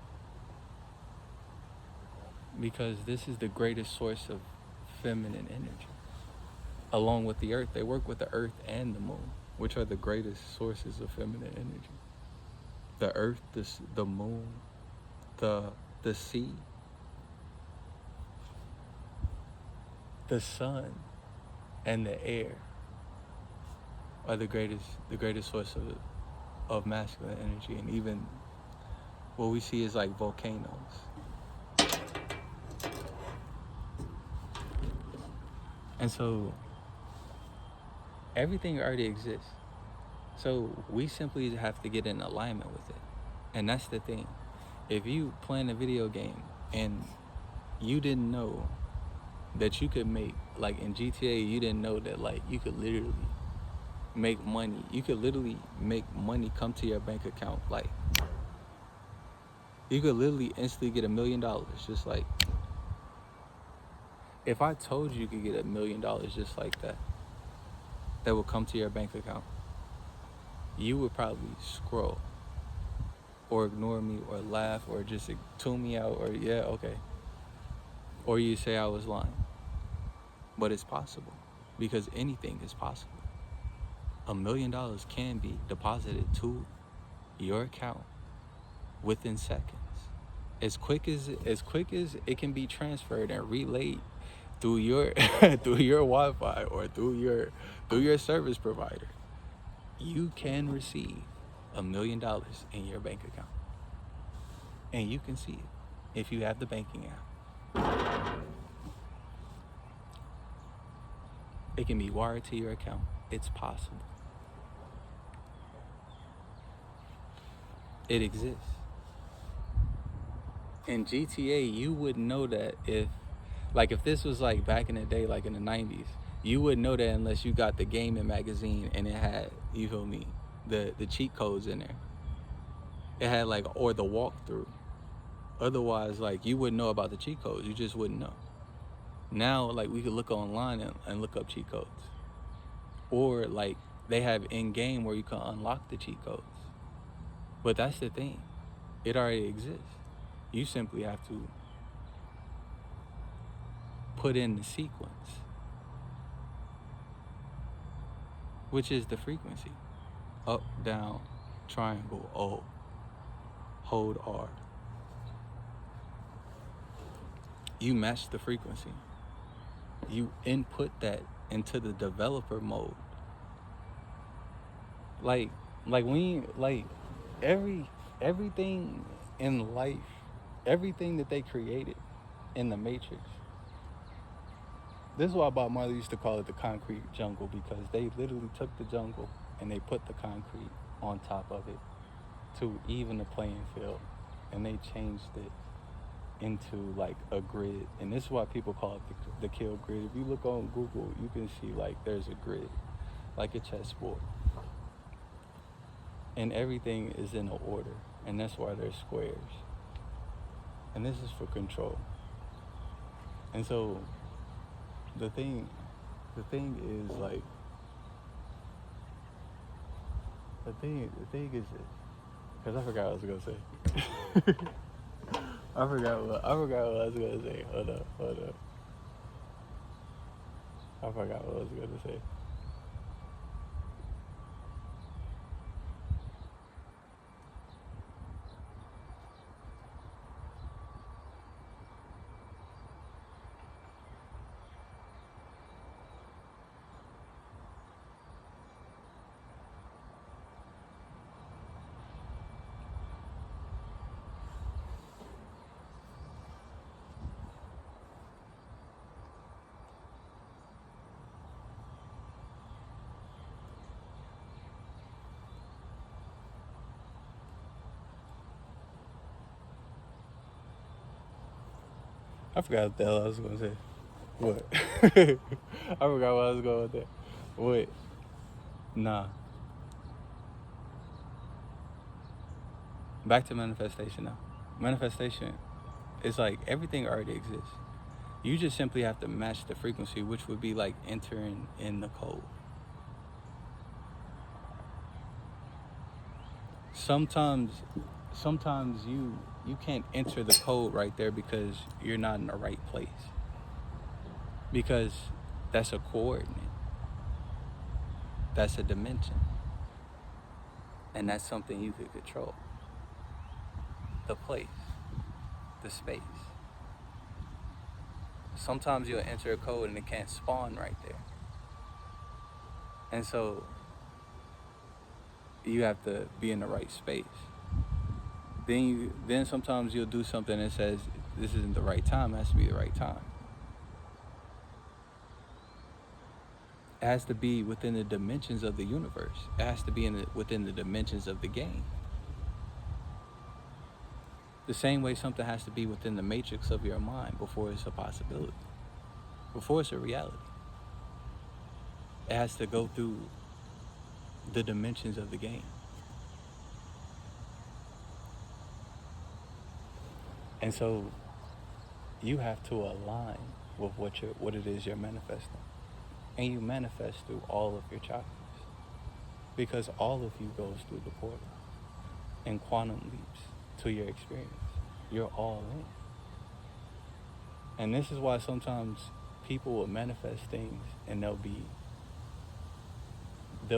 Because this is the greatest source of feminine energy. Along with the earth, they work with the earth and the moon, which are the greatest sources of feminine energy. The earth, the moon, the sea, the sun, and the air are the greatest source of masculine energy. And even what we see is like volcanoes. And so everything already exists. So we simply have to get in alignment with it. And that's the thing. If you playing a video game and you didn't know that you could make, like in GTA, you didn't know that like you could literally make money. You could literally make money come to your bank account. Like you could literally instantly get $1 million. Just like, if I told you could get $1 million just like that would come to your bank account, you would probably scroll or ignore me or laugh or just tune me out or yeah, okay. Or you say I was lying. But it's possible, because anything is possible. $1 million can be deposited to your account within seconds. As quick as it can be transferred and relayed through your through your Wi-Fi or through your service provider, you can receive $1 million in your bank account. And you can see it if you have the banking app. It can be wired to your account. It's possible. It exists. In GTA, you would know that if this was like back in the day, like in the 90s, you wouldn't know that unless you got the gaming magazine and it had, you feel me, the cheat codes in there. It had like, or the walkthrough. Otherwise, like, you wouldn't know about the cheat codes. You just wouldn't know. Now, like, we could look online and look up cheat codes. Or like they have in-game where you can unlock the cheat codes. But that's the thing. It already exists. You simply have to put in the sequence, which is the frequency. Up, down, triangle, O, hold R. You match the frequency. You input that into the developer mode. Like everything in life, everything that they created in the Matrix. This is why Bob Marley used to call it the concrete jungle, because they literally took the jungle and they put the concrete on top of it to even the playing field, and they changed it into like a grid. And this is why people call it the kill grid. If you look on Google, you can see like there's a grid, like a chessboard, and everything is in an order, and that's why there's squares. And this is for control. And so the thing is like, the thing is this, because I forgot what I was gonna say. I forgot what I was gonna say. Hold up. I forgot what I was gonna say. I forgot what the hell I was gonna say. What? I forgot what I was going with that. What? Nah. Back to manifestation now. Manifestation, it's like everything already exists. You just simply have to match the frequency, which would be like entering in the code. Sometimes you can't enter the code right there because you're not in the right place. Because that's a coordinate. That's a dimension. And that's something you could control. The place, the space. Sometimes you'll enter a code and it can't spawn right there. And so you have to be in the right space. Then sometimes you'll do something that says this isn't the right time, it has to be the right time. It has to be within the dimensions of the universe. It has to be within the dimensions of the game. The same way something has to be within the matrix of your mind before it's a possibility, before it's a reality. It has to go through the dimensions of the game. And so you have to align with what it is you're manifesting. And you manifest through all of your chakras. Because all of you goes through the portal in quantum leaps to your experience. You're all in. And this is why sometimes people will manifest things and they'll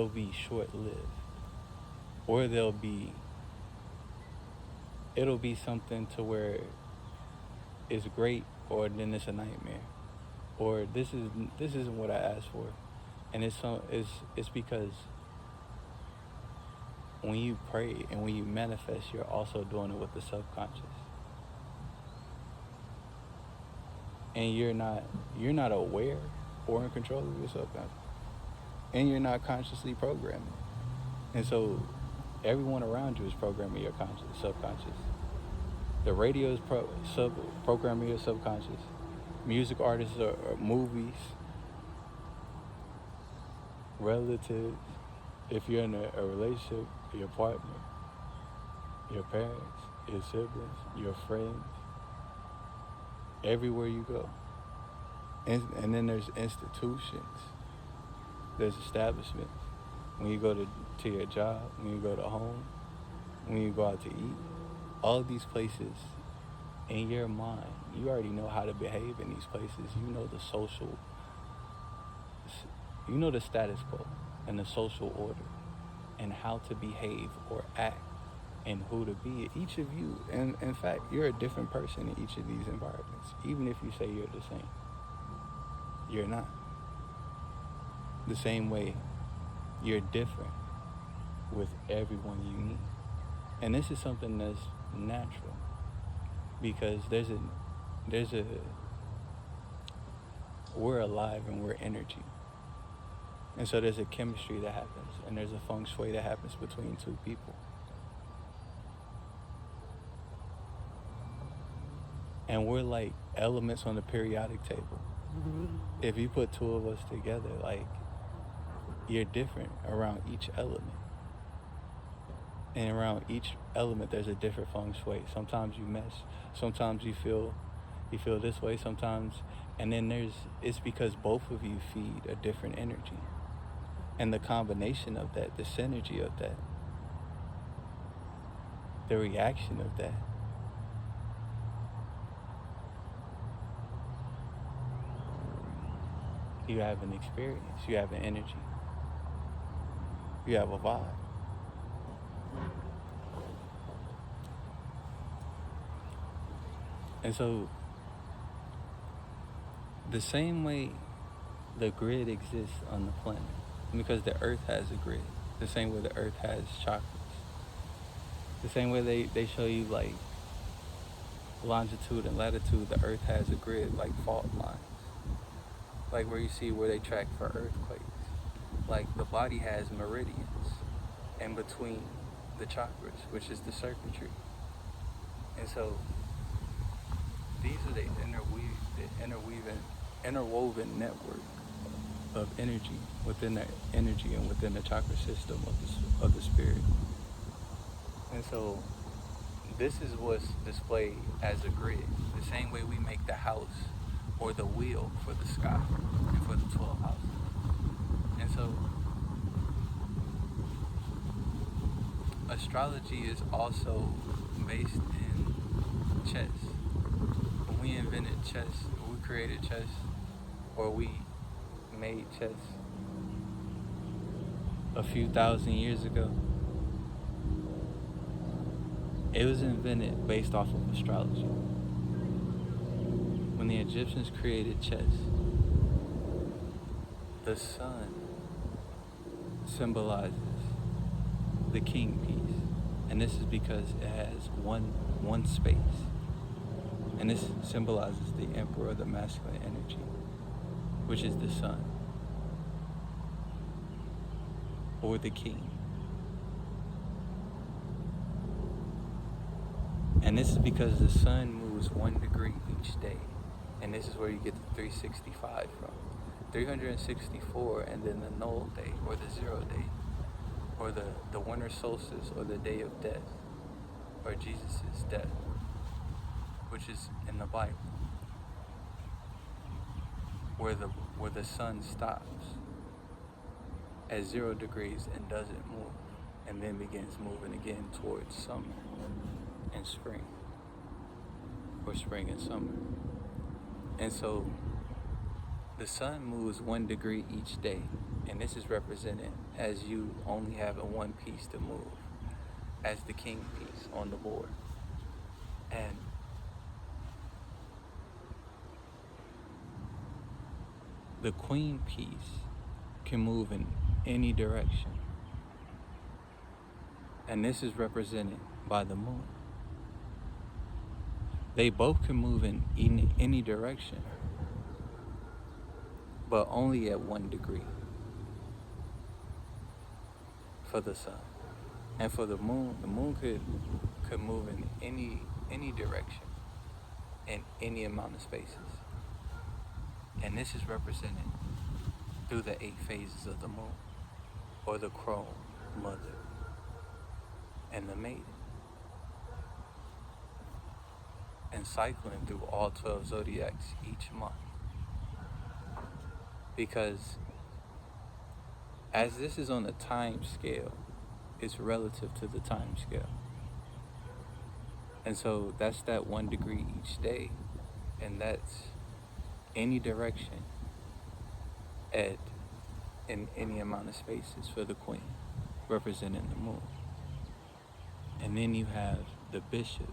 be short-lived. Or it'll be something to where it's great, or then it's a nightmare. Or this isn't what I asked for. And it's because when you pray and when you manifest, you're also doing it with the subconscious. And you're not aware or in control of your subconscious. And you're not consciously programming. And so everyone around you is programming your subconscious. The radio is programming your subconscious. Music artists or movies, relatives, if you're in a relationship, your partner, your parents, your siblings, your friends, everywhere you go. And then there's institutions, there's establishments. When you go to your job, when you go to home, when you go out to eat, all of these places, in your mind, you already know how to behave in these places. You know the status quo and the social order and how to behave or act and who to be. Each of you, and in fact, you're a different person in each of these environments. Even if you say you're the same, you're not. The same way you're different with everyone you meet. And this is something that's natural. Because we're alive and we're energy. And so there's a chemistry that happens, and there's a feng shui that happens between two people. And we're like elements on the periodic table. If you put two of us together, like, you're different around each element. And around each element, there's a different feng shui. Sometimes you mesh. Sometimes you feel this way. Sometimes, and then it's because both of you feed a different energy. And the combination of that, the synergy of that, the reaction of that, you have an experience. You have an energy. You have a vibe. And so, the same way the grid exists on the planet, because the earth has a grid, the same way the earth has chakras, the same way they show you like longitude and latitude, the earth has a grid, like fault lines, like where you see where they track for earthquakes. Like the body has meridians in between the chakras, which is the circuitry. And so these are the interwoven network of energy within the energy and within the chakra system of the spirit. And so this is what's displayed as a grid. The same way we make the house or the wheel for the sky and for the 12 houses. And so astrology is also based in chess. When we invented chess, we created chess, or we made chess a few thousand years ago, it was invented based off of astrology. When the Egyptians created chess, the sun symbolizes the king piece. And this is because it has one space. And this symbolizes the emperor, the masculine energy, which is the sun, or the king. And this is because the sun moves 1 degree each day. And this is where you get the 365 from. 364, and then the null day, or the 0 day, or the winter solstice, or the day of death, or Jesus' death, which is in the Bible, where the sun stops at 0 degrees and doesn't move, and then begins moving again towards summer and spring, or spring and summer. And so the sun moves 1 degree each day, and this is represented as you only having one piece to move, as the king piece on the board. And the queen piece can move in any direction, and this is represented by the moon. They both can move in any direction, but only at 1 degree for the sun. And for the moon could move in any direction in any amount of spaces. And this is represented through the 8 phases of the moon, or the crone, mother, and the maiden. And cycling through all 12 zodiacs each month. Because as this is on a time scale, it's relative to the time scale. And so that's that 1 degree each day, and that's any direction in any amount of spaces for the queen, representing the moon. And then you have the bishops.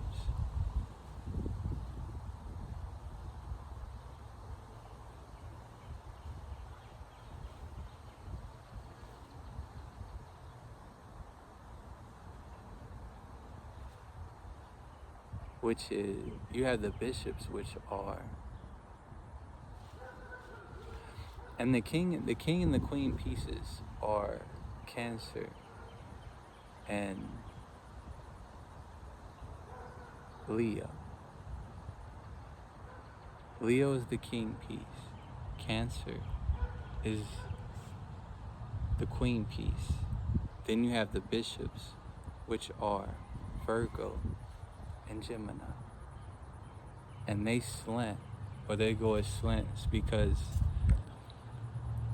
Which is, you have the bishops, which are, and the king and the queen pieces are Cancer and Leo. Leo is the king piece. Cancer is the queen piece. Then you have the bishops, which are Virgo and Gemini. And they slant, or they go as slants, because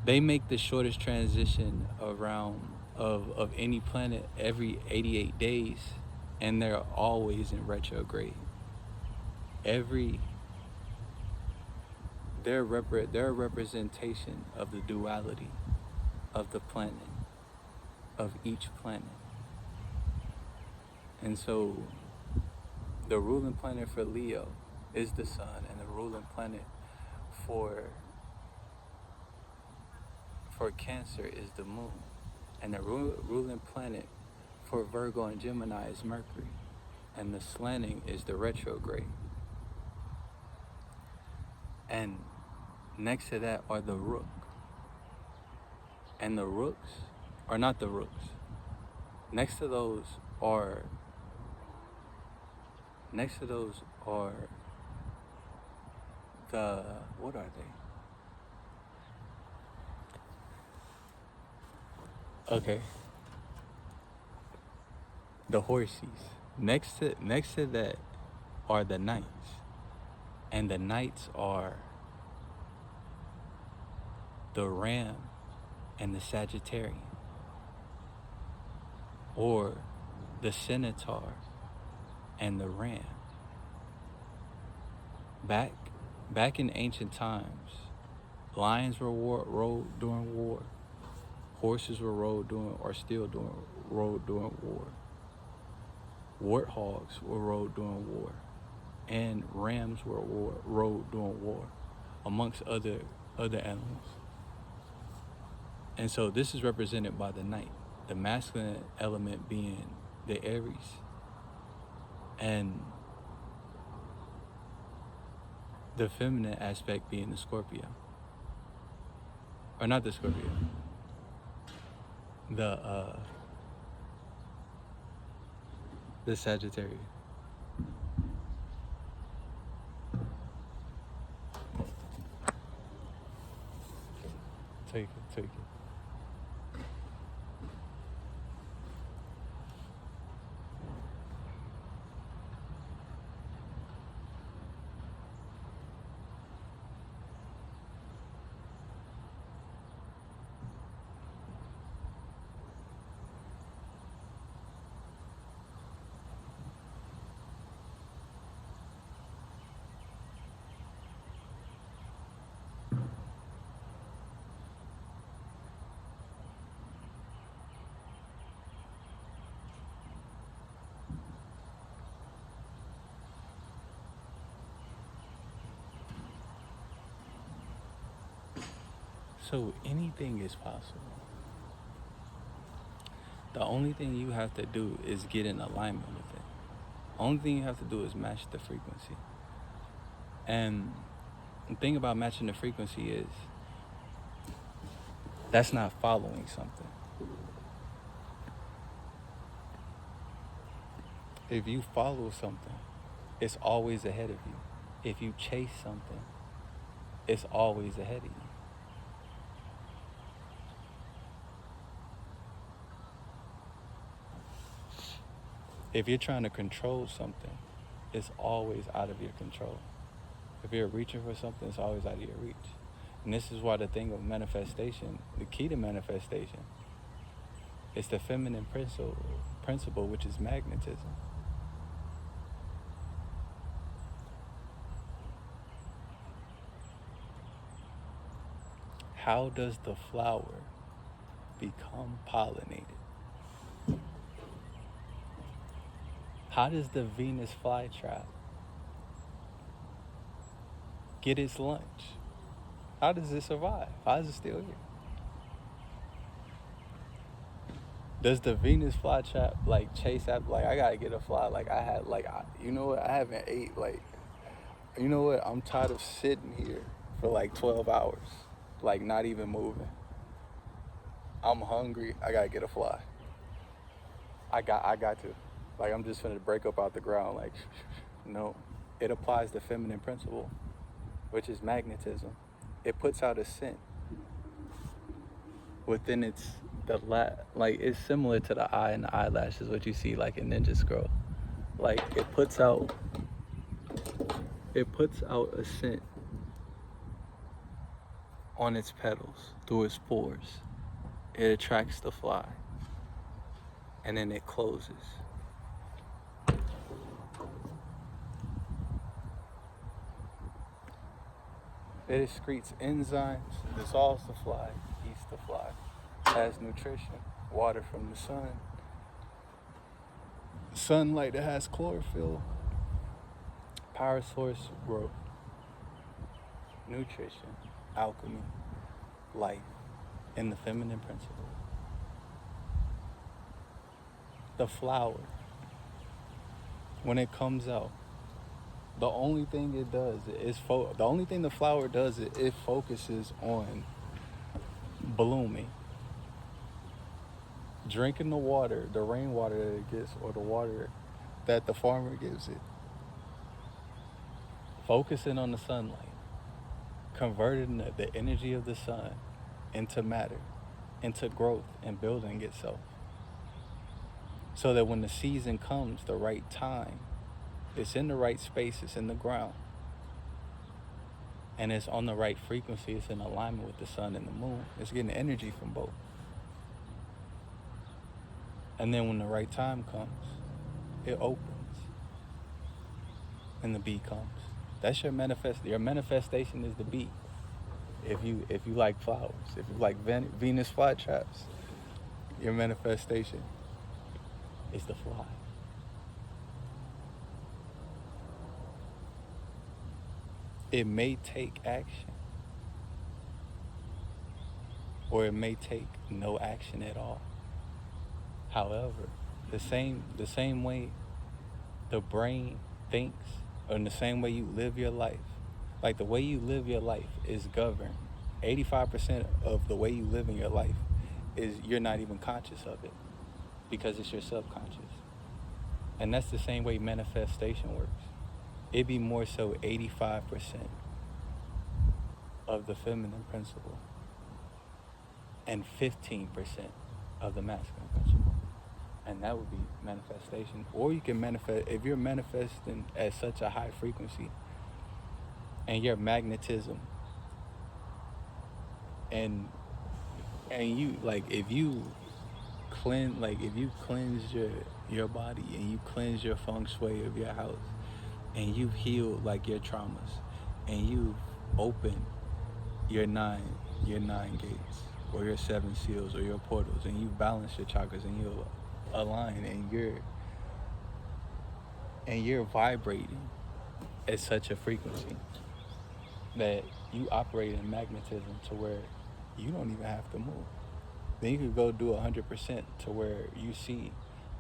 they make the shortest transition around of any planet every 88 days, and they're always in retrograde. They're a representation of the duality of the planet, of each planet. And so the ruling planet for Leo is the sun, and the ruling planet for Cancer is the moon, and the ruling planet for Virgo and Gemini is Mercury, and the slanting is the retrograde. And next to that are the Rook, and the Rooks are not the Rooks. Next to those are the, what are they? Okay. The Horsies. Next to that are the Knights. And the Knights are the ram and the Sagittarian, or the centaur and the ram. Back in ancient times, lions were rode during war, horses were rode during war, warthogs were rode during war, and rams were rode during war, amongst other animals. And so this is represented by the knight, the masculine element being the Aries, and the feminine aspect being the Scorpio. Or not the Scorpio. The Sagittarius. Take it. So anything is possible. The only thing you have to do is get in alignment with it. Only thing you have to do is match the frequency. And the thing about matching the frequency is that's not following something. If you follow something, it's always ahead of you. If you chase something, it's always ahead of you. If you're trying to control something, it's always out of your control. If you're reaching for something, it's always out of your reach. And this is why the thing of manifestation, the key to manifestation, is the feminine principle, which is magnetism. How does the flower become pollinated? How does the Venus flytrap get its lunch? How does it survive? How is it still here? Does the Venus flytrap chase after, I gotta get a fly, you know what, I haven't ate, you know what, I'm tired of sitting here for 12 hours, not even moving. I'm hungry, I gotta get a fly. I got to. I'm just finna break up out the ground. No. It applies the feminine principle, which is magnetism. It puts out a scent within it's similar to the eye and the eyelashes, what you see in Ninja Scroll. It puts out a scent on its petals through its spores. It attracts the fly, and then it closes. It excretes enzymes, dissolves the fly, eats the fly, has nutrition, water from the sun, sunlight that has chlorophyll, power source, growth, nutrition, alchemy, life, and the feminine principle. The flower, when it comes out, the only thing it does is the only thing the flower does is it focuses on blooming, drinking the water, the rainwater that it gets, or the water that the farmer gives it, focusing on the sunlight, converting the energy of the sun into matter, into growth and building itself, so that when the season comes, the right time, it's in the right space, it's in the ground. and it's on the right frequency. It's in alignment with the sun and the moon. It's getting energy from both. And then when the right time comes, it opens and the bee comes. That's your manifestation is the bee. If you like flowers, if you like Venus flytraps, your manifestation is the fly. It may take action, or it may take no action at all. However, the same way the brain thinks, or in the same way you live your life, like the way you live your life is governed. 85% of the way you live in your life is you're not even conscious of it, because it's your subconscious. And that's the same way manifestation works. It'd be more so 85% of the feminine principle and 15% of the masculine principle. And that would be manifestation. Or you can manifest, if you're manifesting at such a high frequency and your magnetism and you, like, if you cleanse your body and you cleanse your feng shui of your house, and you've healed like your traumas, and you've opened your nine gates, or your 7 seals, or your portals, and you've balanced your chakras, and you're aligned, and you're vibrating at such a frequency that you operate in magnetism to where you don't even have to move. Then you could go do 100% to where you see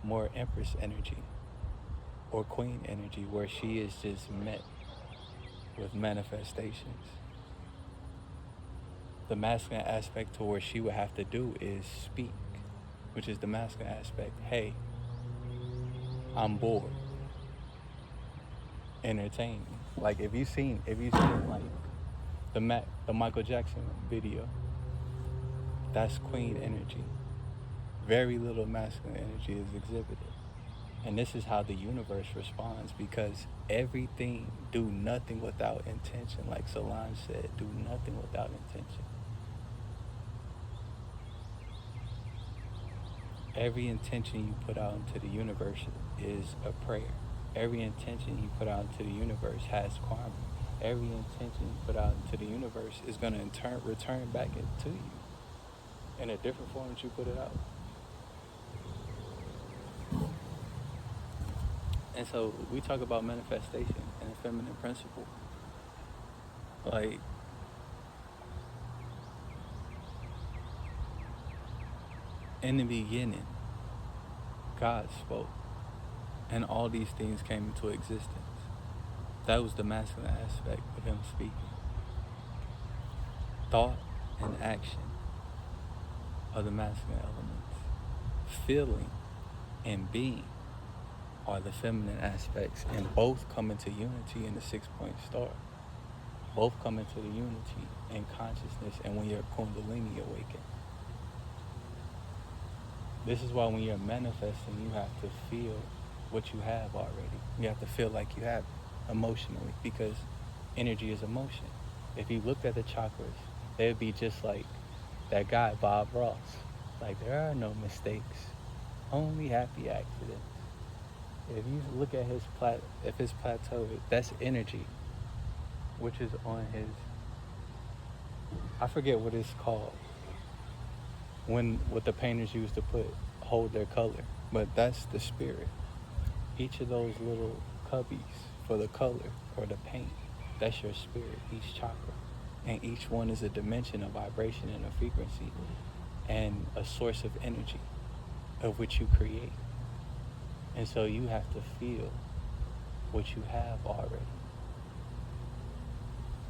more Empress energy or Queen energy, where she is just met with manifestations. The masculine aspect to where she would have to do is speak, which is the masculine aspect. Hey, I'm bored. Entertain me. Like if you seen like the Michael Jackson video, that's Queen energy. Very little masculine energy is exhibited. And this is how the universe responds, because everything, do nothing without intention. Like Solange said, do nothing without intention. Every intention you put out into the universe is a prayer. Every intention you put out into the universe has karma. Every intention you put out into the universe is going to return back to you in a different form that you put it out. And so we talk about manifestation and the feminine principle. Like, in the beginning, God spoke, and all these things came into existence. That was the masculine aspect of him speaking. Thought and action are the masculine elements. Feeling and being are the feminine aspects, and both come into unity in the 6-point star. Both come into the unity in consciousness and when your Kundalini awaken. This is why when you're manifesting, you have to feel what you have already. You have to feel like you have it emotionally, because energy is emotion. If you looked at the chakras, they would be just like that guy, Bob Ross. Like, there are no mistakes, only happy accidents. If you look at his plateau, that's energy, which is on his, I forget what it's called, what the painters used to hold their color, but that's the spirit. Each of those little cubbies for the color or the paint, that's your spirit, each chakra. And each one is a dimension, a vibration, and a frequency, and a source of energy of which you create. And so you have to feel what you have already.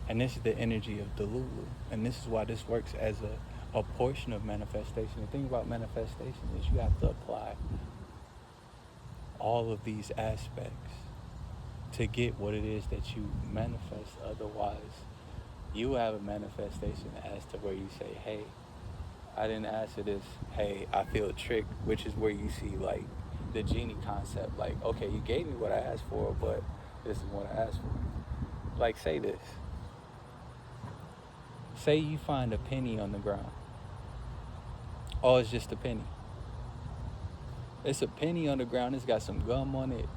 And this is the energy of Delulu. And this is why this works as a portion of manifestation. The thing about manifestation is you have to apply all of these aspects to get what it is that you manifest. Otherwise, you have a manifestation as to where you say, hey, I didn't ask for this. Hey, I feel tricked, which is where you see like the genie concept. Like, okay, you gave me what I asked for, but this is what I asked for. Like, say this. Say you find a penny on the ground. Oh, it's just a penny. It's a penny on the ground. It's got some gum on it.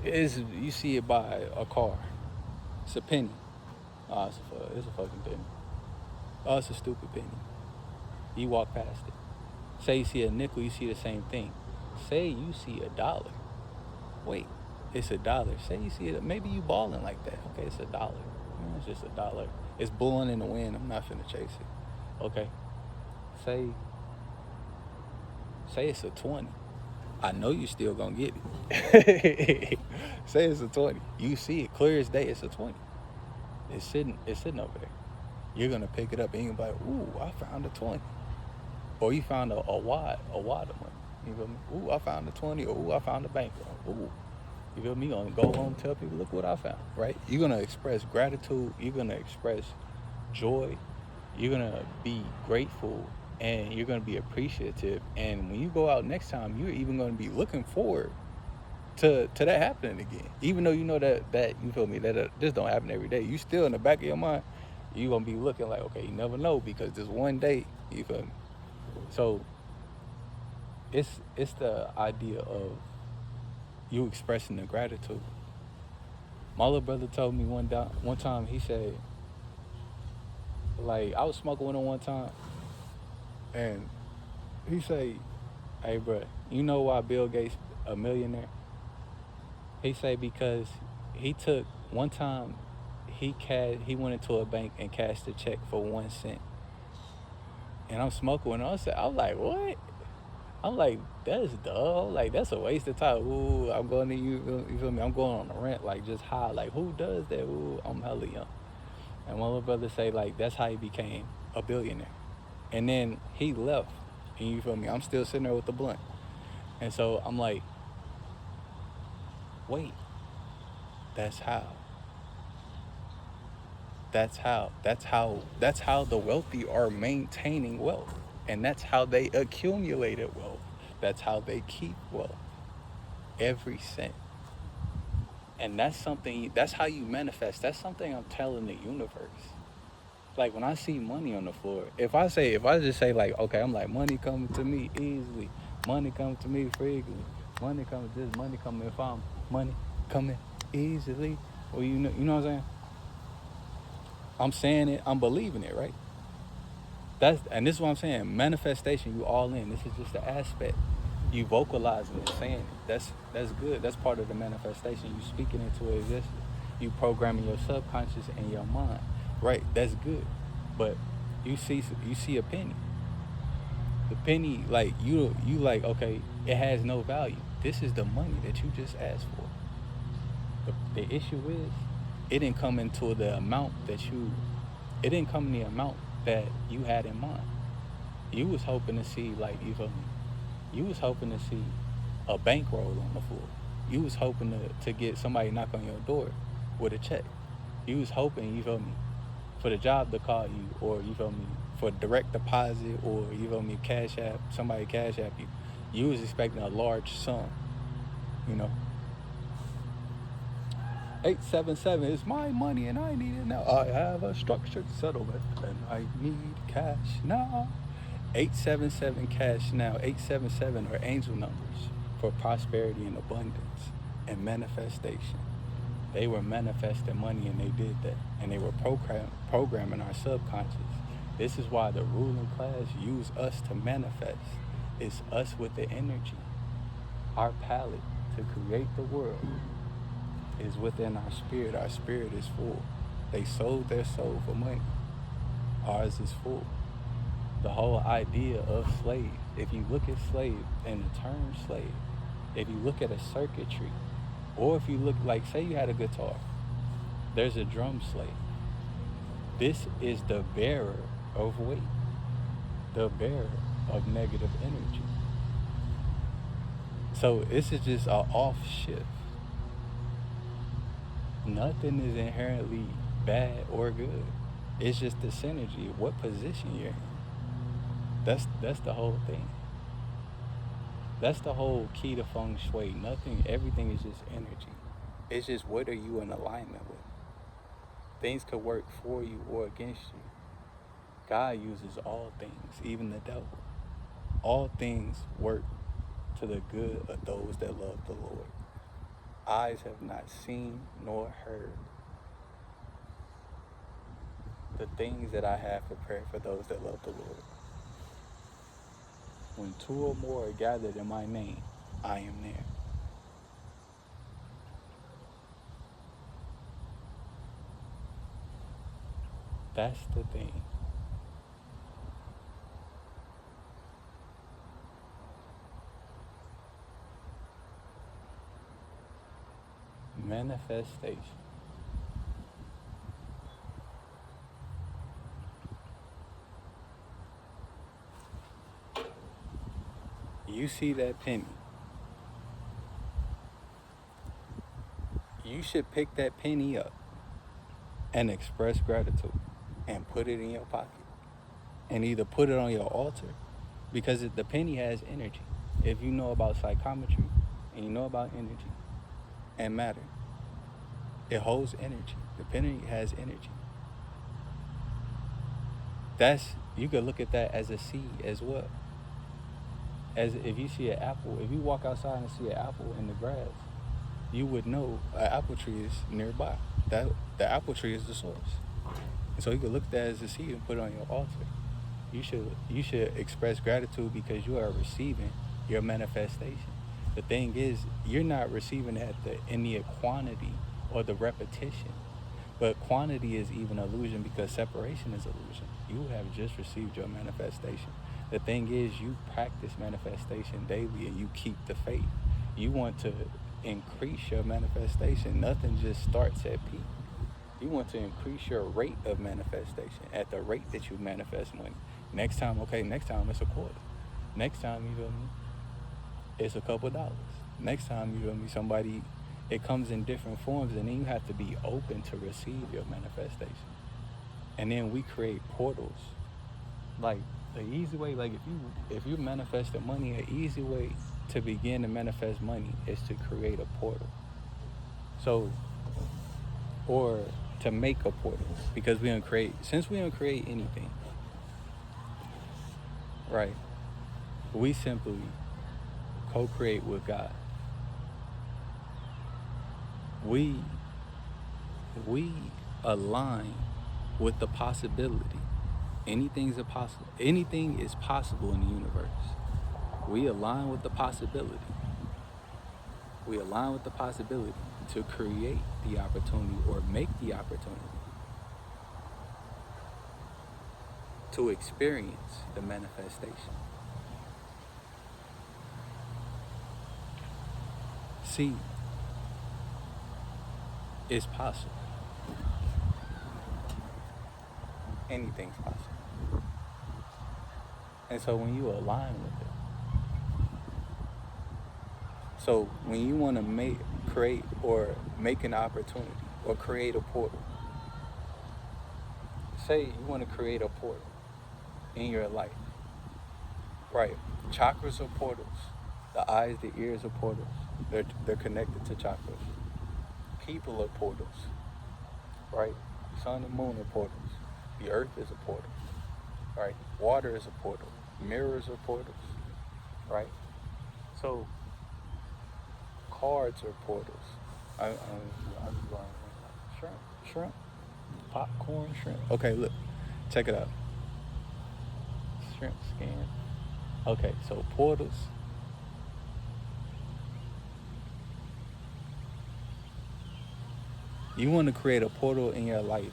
You see it by a car. It's a penny. Oh, it's a fucking penny. Oh, it's a stupid penny. You walk past it. Say you see a nickel, you see the same thing. Say you see $1. Wait, it's $1. Say you see it, maybe you balling like that. Okay, it's $1. It's just $1. It's blowing in the wind. I'm not finna chase it. Okay. Say it's a 20. I know you still gonna get it. Say it's a 20. You see it clear as day. It's a 20. It's sitting over there. You're gonna pick it up and you're gonna be like, ooh, I found a 20. Or you found a wad of money. You feel me? Ooh, I found a 20. Or ooh, I found a bankroll. Ooh. You feel me? You're gonna go home and tell people, look what I found, right? You're gonna express gratitude. You're gonna express joy. You're gonna be grateful, and you're gonna be appreciative. And when you go out next time, you're even gonna be looking forward to that happening again. Even though you know that you feel me, that this don't happen every day. You still in the back of your mind, you gonna be looking like, okay, you never know, because this one day, you feel me? So it's the idea of you expressing the gratitude. My little brother told me one time, he said, like, I was smoking with him one time, and he say, hey bro, you know why Bill Gates a millionaire? He say because he took one time, he went into a bank and cashed a check for 1 cent. And I'm smoking with him. I'm like, what? I'm like, that's dumb. Like, that's a waste of time. Ooh, I'm going to you feel me? I'm going on a rent, like, just high. Like, who does that? Ooh, I'm hella young. And my little brother say, like, that's how he became a billionaire. And then he left. And you feel me? I'm still sitting there with the blunt. And so I'm like, wait, that's how. That's how the wealthy are maintaining wealth. And that's how they accumulated wealth. That's how they keep wealth. Every cent. And that's how you manifest. That's something I'm telling the universe. Like, when I see money on the floor, if I just say, like, okay, I'm like, money coming to me easily, money coming to me frequently, money coming if I'm money coming easily. Well, you know what I'm saying? I'm saying it, I'm believing it, right? And this is what I'm saying. Manifestation, you all in. This is just the aspect. You vocalizing it, saying it. That's good. That's part of the manifestation. You speaking into existence. You programming your subconscious and your mind. Right, that's good. But you see a penny. The penny, like, you like, okay, it has no value. This is the money that you just asked for. The issue is, it didn't come into the amount it didn't come in the amount that you had in mind. You was hoping to see, like, you feel me? You was hoping to see a bankroll on the floor. You was hoping to get somebody knock on your door with a check. You was hoping, you feel me, for the job to call you, or, you feel me, for direct deposit, or, you feel me, somebody cash app you. You was expecting a large sum, you know. 877 is my money and I need it now. I have a structured settlement and I need cash now. 877 cash now. 877 are angel numbers for prosperity and abundance and manifestation. They were manifesting money, and they did that. And they were programming our subconscious. This is why the ruling class use us to manifest. It's us with the energy. Our palette to create the world is within our spirit. Our spirit is full. They sold their soul for money. Ours is full. The whole idea of slave, if you look at slave and the term slave, if you look at a circuitry, or if you look, like, say you had a guitar, there's a drum slave. This is the bearer of weight, the bearer of negative energy. So this is just an off shift. Nothing is inherently bad or good. It's just the synergy of what position you're in. That's the whole thing. That's the whole key to feng shui. Everything is just energy. It's just, what are you in alignment with? Things could work for you or against you. God uses all things, even the devil. All things work to the good of those that love the Lord. Eyes have not seen nor heard the things that I have prepared for those that love the Lord. When two or more are gathered in my name, I am there. That's the thing. Manifestation. You see that penny. You should pick that penny up and express gratitude and put it in your pocket. And either put it on your altar, because the penny has energy. If you know about psychometry and you know about energy and matter, it holds energy. The penny has energy. You could look at that as a seed as well. As if you see an apple, if you walk outside and see an apple in the grass, you would know an apple tree is nearby. The apple tree is the source. And so you could look at that as a seed and put it on your altar. You should express gratitude because you are receiving your manifestation. The thing is, you're not receiving it in the quantity or the repetition. But quantity is even illusion because separation is illusion. You have just received your manifestation. The thing is, you practice manifestation daily and you keep the faith. You want to increase your manifestation. Nothing just starts at peak. You want to increase your rate of manifestation at the rate that you manifest money. Next time it's a quarter. Next time, you feel me, it's a couple dollars. Next time, you feel me, it comes in different forms, and then you have to be open to receive your manifestation. And then we create portals. Like, the easy way, like if you manifested money, an easy way to begin to manifest money is to create a portal. So, or to make a portal, because since we don't create anything, right? We simply co-create with God. We align with the possibility. Anything is possible in the universe. We align with the possibility. We align with the possibility to create the opportunity or make the opportunity to experience the manifestation. See, it's possible. Anything's possible. And so when you align with it, so when you want to create or make an opportunity or create a portal, say you want to create a portal in your life, right? Chakras are portals. The eyes, the ears are portals. They're connected to chakras. People are portals, right? Sun and moon are portals. The earth is a portal, right? Water is a portal. Mirrors are portals, right? So cards are portals. I'm shrimp, popcorn, shrimp. Okay, look, check it out. Shrimp scan. Okay, so portals. You want to create a portal in your life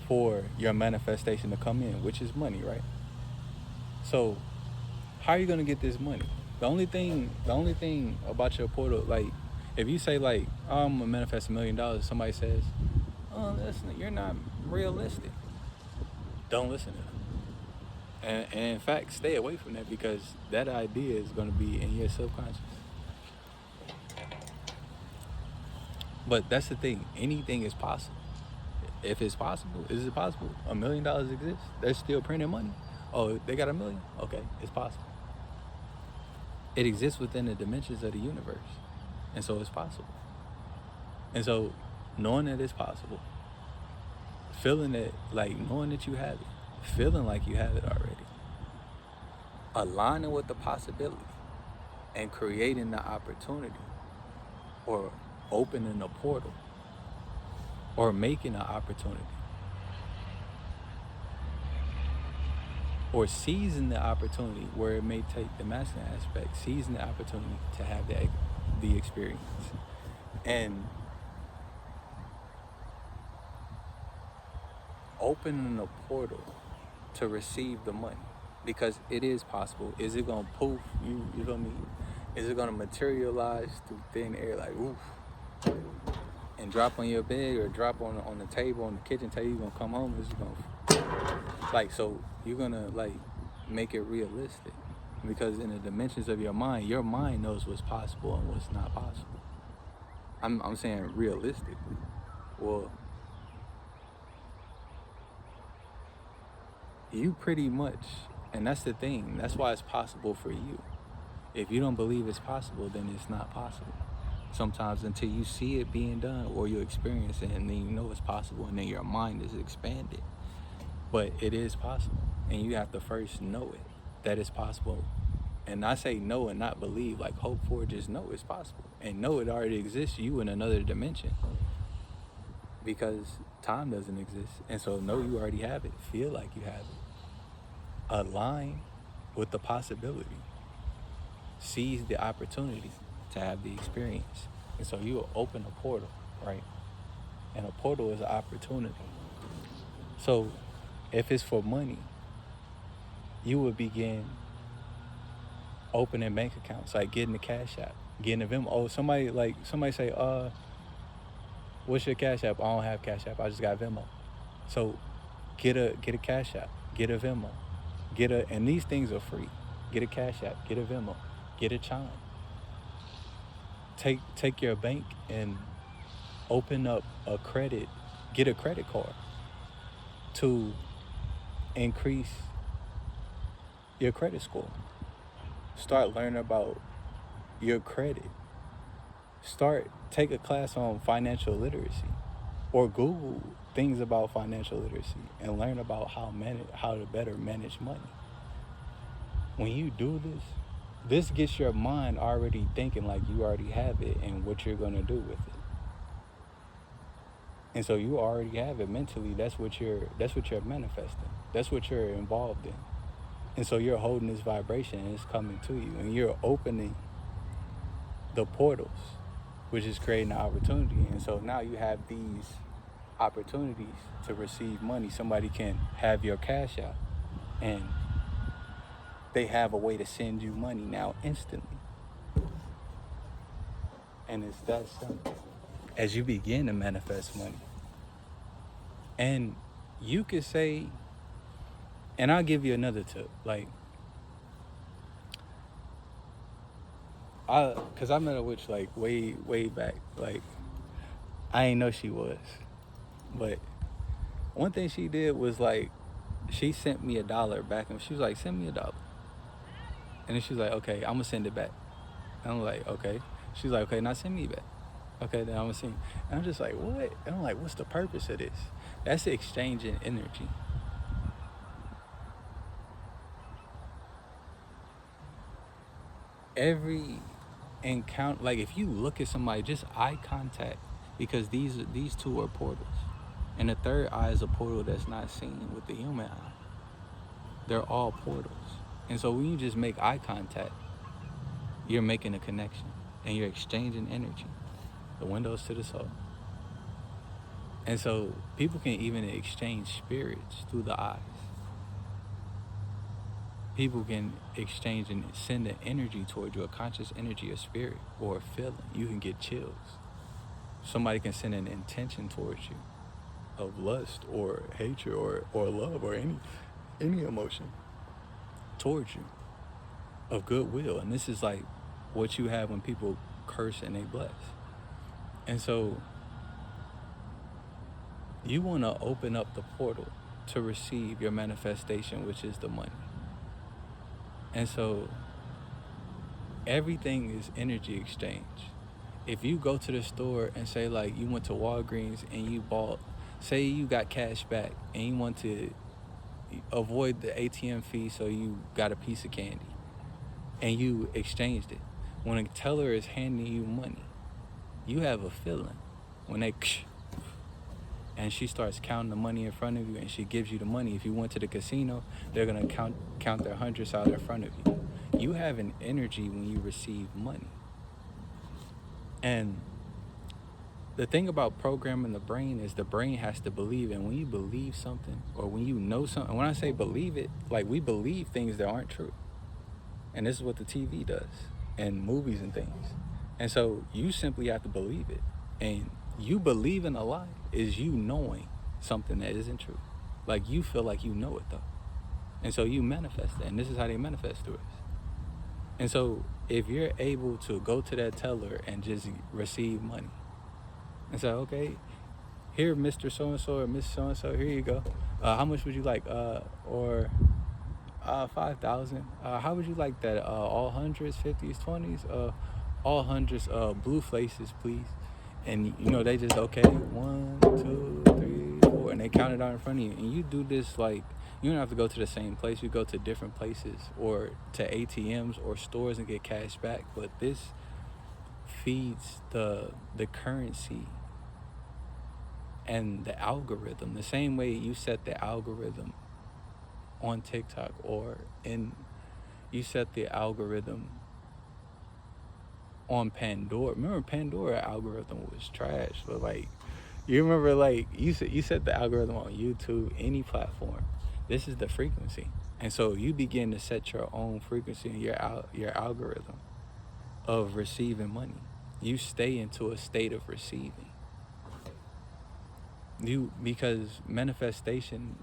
for your manifestation to come in, which is money, right? So how are you gonna get this money? The only thing about your portal, like if you say like, oh, I'm gonna manifest $1 million, somebody says, oh, you're not realistic. Don't listen to them. And in fact, stay away from that, because that idea is gonna be in your subconscious. But that's the thing, anything is possible. If it's possible, is it possible? $1 million exists? They're still printing money. Oh, they got $1 million? Okay, it's possible. It exists within the dimensions of the universe. And so it's possible. And so knowing that it's possible, feeling it, like knowing that you have it, feeling like you have it already, aligning with the possibility, and creating the opportunity, or opening a portal, or making an opportunity, or seizing the opportunity where it may take the masculine aspect, seizing the opportunity to have the experience. And opening a portal to receive the money, because it is possible. Is it gonna poof? You feel me? Is it gonna materialize through thin air, like oof, and drop on your bed or drop on the table, on the kitchen table? You gonna come home? Is it gonna like, so you're gonna like make it realistic, because in the dimensions of your mind knows what's possible and what's not possible. I'm saying realistically. Well, you pretty much, and that's the thing, that's why it's possible for you. If you don't believe it's possible, then it's not possible. Sometimes until you see it being done or you experience it, and then you know it's possible, and then your mind is expanded. But it is possible, and you have to first know it, that it's possible. And I say know and not believe, like hope for, just know it's possible. And know it already exists, you in another dimension. Because time doesn't exist. And so know you already have it, feel like you have it. Align with the possibility. Seize the opportunity to have the experience. And so you will open a portal, right? And a portal is an opportunity. So if it's for money, you would begin opening bank accounts, like getting the Cash App, getting a Venmo. Oh, somebody say, what's your Cash App? I don't have Cash App, I just got Venmo. So get a Cash App, get a Venmo, and these things are free. Get a Cash App, get a Venmo, get a Chime. Take your bank and open up get a credit card to increase your credit score. Start learning about your credit. Take a class on financial literacy, or Google things about financial literacy and learn about how to better manage money. When you do this gets your mind already thinking like you already have it and what you're gonna do with it. And so you already have it mentally. That's what you're manifesting. That's what you're involved in. And so you're holding this vibration and it's coming to you, and you're opening the portals, which is creating an opportunity. And so now you have these opportunities to receive money. Somebody can have your Cash App and they have a way to send you money now instantly. And it's that simple. As you begin to manifest money, and you could say, and I'll give you another tip, like, cause I met a witch like way back. Like, I ain't know she was, but one thing she did was like, she sent me $1 back, and she was like, send me $1. And then she's like, okay, I'm gonna send it back. And I'm like, okay. She's like, okay, now send me back. Okay, then I'm gonna send. And I'm just like, what? And I'm like, what's the purpose of this? That's exchanging energy. Every encounter, like if you look at somebody, just eye contact, because these two are portals. And the third eye is a portal that's not seen with the human eye. They're all portals. And so when you just make eye contact, you're making a connection and you're exchanging energy, the windows to the soul. And so people can even exchange spirits through the eyes. People can exchange and send an energy towards you, a conscious energy, a spirit, or a feeling. You can get chills. Somebody can send an intention towards you of lust or hatred or love or any emotion towards you, of goodwill. And this is like what you have when people curse and they bless. And so you want to open up the portal to receive your manifestation, which is the money. And so everything is energy exchange. if you go to the store and say like you went to Walgreens and you bought, say you got cash back and you want to avoid the ATM fee, so you got a piece of candy and you exchanged it. When a teller is handing you money, you have a feeling when they and she starts counting the money in front of you and she gives you the money. If you went to the casino, they're gonna count their hundreds out in front of you. You have an energy when you receive money. And the thing about programming the brain is the brain has to believe, and when you believe something or when you know something, when I say believe it, like we believe things that aren't true. And this is what the TV does and movies and things. And so you simply have to believe it. And you believing a lie is you knowing something that isn't true. Like you feel like you know it though. And so you manifest it. And this is how they manifest through us. And so if you're able to go to that teller and just receive money and say, okay, here, Mr. So-and-so or Miss So-and-so, here you go. How much would you like? Or 5,000. How would you like that? All hundreds, 50s, 20s, all hundreds, blue faces, please. And you know, they just, okay, 1, 2, 3, 4, and they count it out in front of you. And you do this like, you don't have to go to the same place. You go to different places or to ATMs or stores and get cash back. But this feeds the currency and the algorithm. The same way you set the algorithm on TikTok you set the algorithm on Pandora. Remember, Pandora algorithm was trash, but like, you remember, like you set the algorithm on YouTube, any platform. This is the frequency, and so you begin to set your own frequency in your algorithm of receiving money. You stay into a state of receiving. Because manifestation,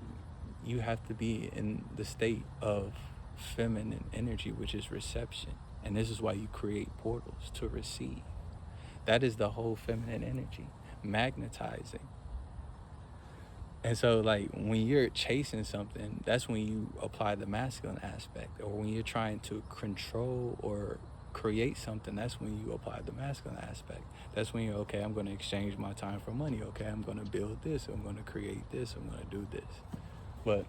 you have to be in the state of feminine energy, which is reception. And this is why you create portals to receive. That is the whole feminine energy, magnetizing. And so like when you're chasing something, that's when you apply the masculine aspect. Or when you're trying to control or create something, that's when you apply the masculine aspect. That's when you're, okay, I'm going to exchange my time for money. Okay, I'm going to build this. I'm going to create this. I'm going to do this. But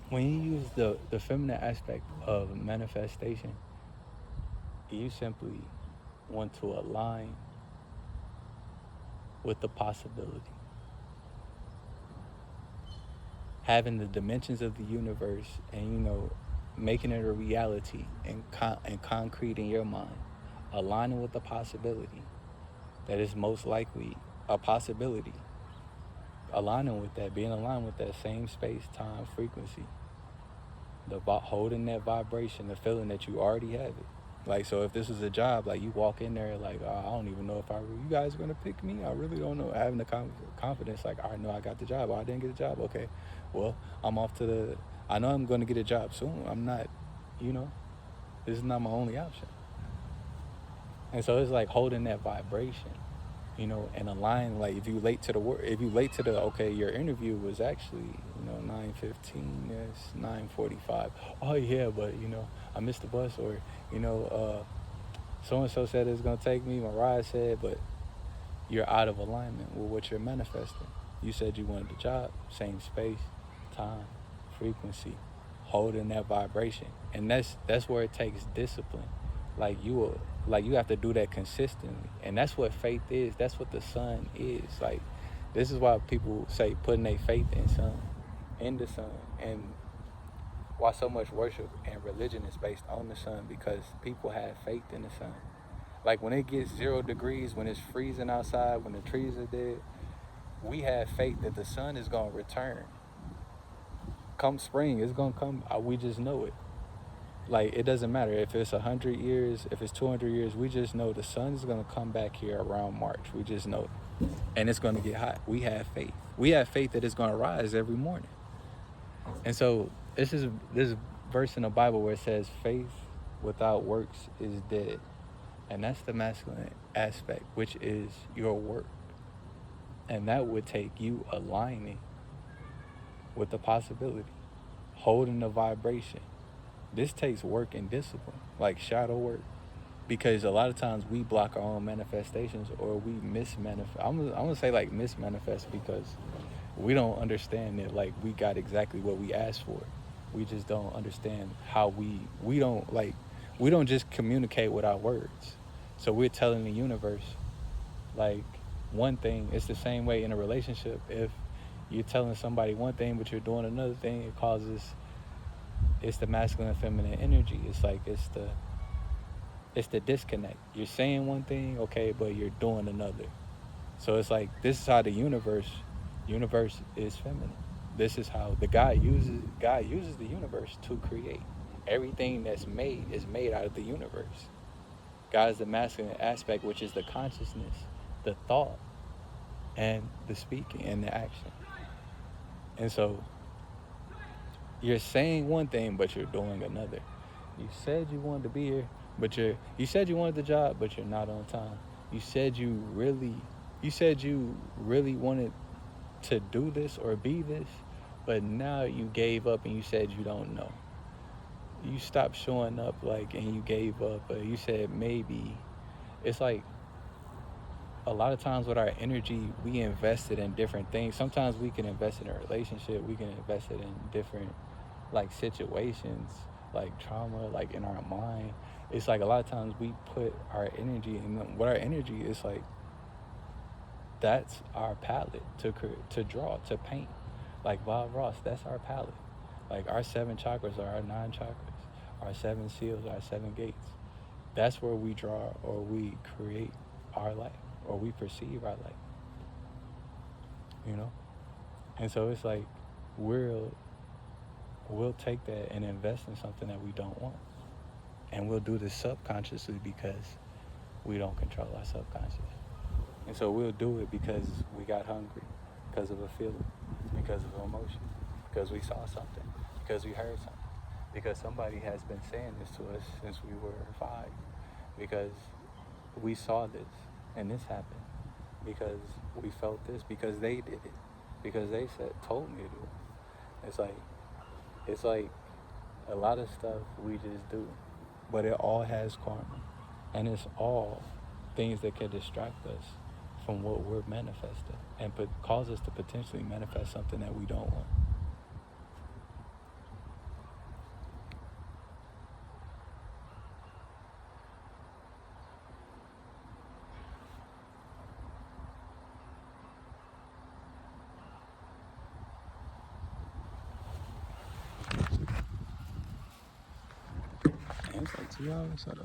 when you use the feminine aspect of manifestation, you simply want to align with the possibility. Having the dimensions of the universe and, you know, making it a reality and concrete in your mind, aligning with the possibility that is most likely a possibility. Aligning with that, being aligned with that same space, time, frequency, holding that vibration, the feeling that you already have it. Like, so if this is a job, like you walk in there like, oh, I don't even know if you guys are going to pick me. I really don't know. Having the confidence, like, I know I got the job. Oh, I didn't get a job. Okay, well, I'm off to I know I'm going to get a job soon. I'm not, this is not my only option. And so it's like holding that vibration, and align. Like if you late to okay, your interview was actually, 9:15, it's 9:45. Oh yeah, but I missed the bus, or so-and-so said it's gonna take me, my ride said, but you're out of alignment with what you're manifesting. You said you wanted the job, same space, time, frequency, holding that vibration. And that's where it takes discipline. Like you have to do that consistently. And that's what faith is. That's what the sun is. Like, this is why people say putting their faith in the sun, and why so much worship and religion is based on the sun, because people have faith in the sun. Like when it gets 0 degrees, when it's freezing outside, when the trees are dead, we have faith that the sun is going to return. Come spring, it's going to come. We just know it. Like, it doesn't matter if it's 100 years, if it's 200 years, we just know the sun is going to come back here around March. We just know it. And it's going to get hot. We have faith. We have faith that it's going to rise every morning. And so this verse in the Bible where it says faith without works is dead. And that's the masculine aspect, which is your work. And that would take you aligning with the possibility, holding the vibration. This takes work and discipline, like shadow work. because a lot of times we block our own manifestations, or we mismanifest. I'm gonna say like mismanifest, because we don't understand that like we got exactly what we asked for. We just don't understand how we don't just communicate with our words. So we're telling the universe like one thing. It's the same way in a relationship. If you're telling somebody one thing but you're doing another thing, it's the masculine and feminine energy. It's like it's the disconnect. You're saying one thing, okay, but you're doing another. So it's like this is how the universe is feminine. This is how the God uses the universe to create. Everything that's made is made out of the universe. God is the masculine aspect, which is the consciousness, the thought, and the speaking and the action. And so you're saying one thing, but you're doing another. You said you wanted to be here, but you said you wanted the job, but you're not on time. You said you really wanted to do this or be this, but now you gave up and you said you don't know. You stopped showing up, like, and you gave up, or you said maybe. It's like a lot of times with our energy, we invest it in different things. Sometimes we can invest in a relationship, we can invest it in different like situations, like trauma, like in our mind. It's like a lot of times we put our energy in what our energy is like. That's our palette to draw, to paint. Like Bob Ross, that's our palette. Like our 7 chakras are our 9 chakras, our 7 seals, our 7 gates. That's where we draw, or we create our life, or we perceive our life. You know? And so it's like we'll take that and invest in something that we don't want. And we'll do this subconsciously because we don't control our subconscious. And so we'll do it because we got hungry, because of a feeling, because of an emotion, because we saw something, because we heard something, because somebody has been saying this to us since we were 5, because we saw this and this happened, because we felt this, because they did it, because they told me to do it. It's like a lot of stuff we just do, but it all has karma, and it's all things that can distract us from what we're manifesting and cause us to potentially manifest something that we don't want. And it's like 2 hours. Hold on.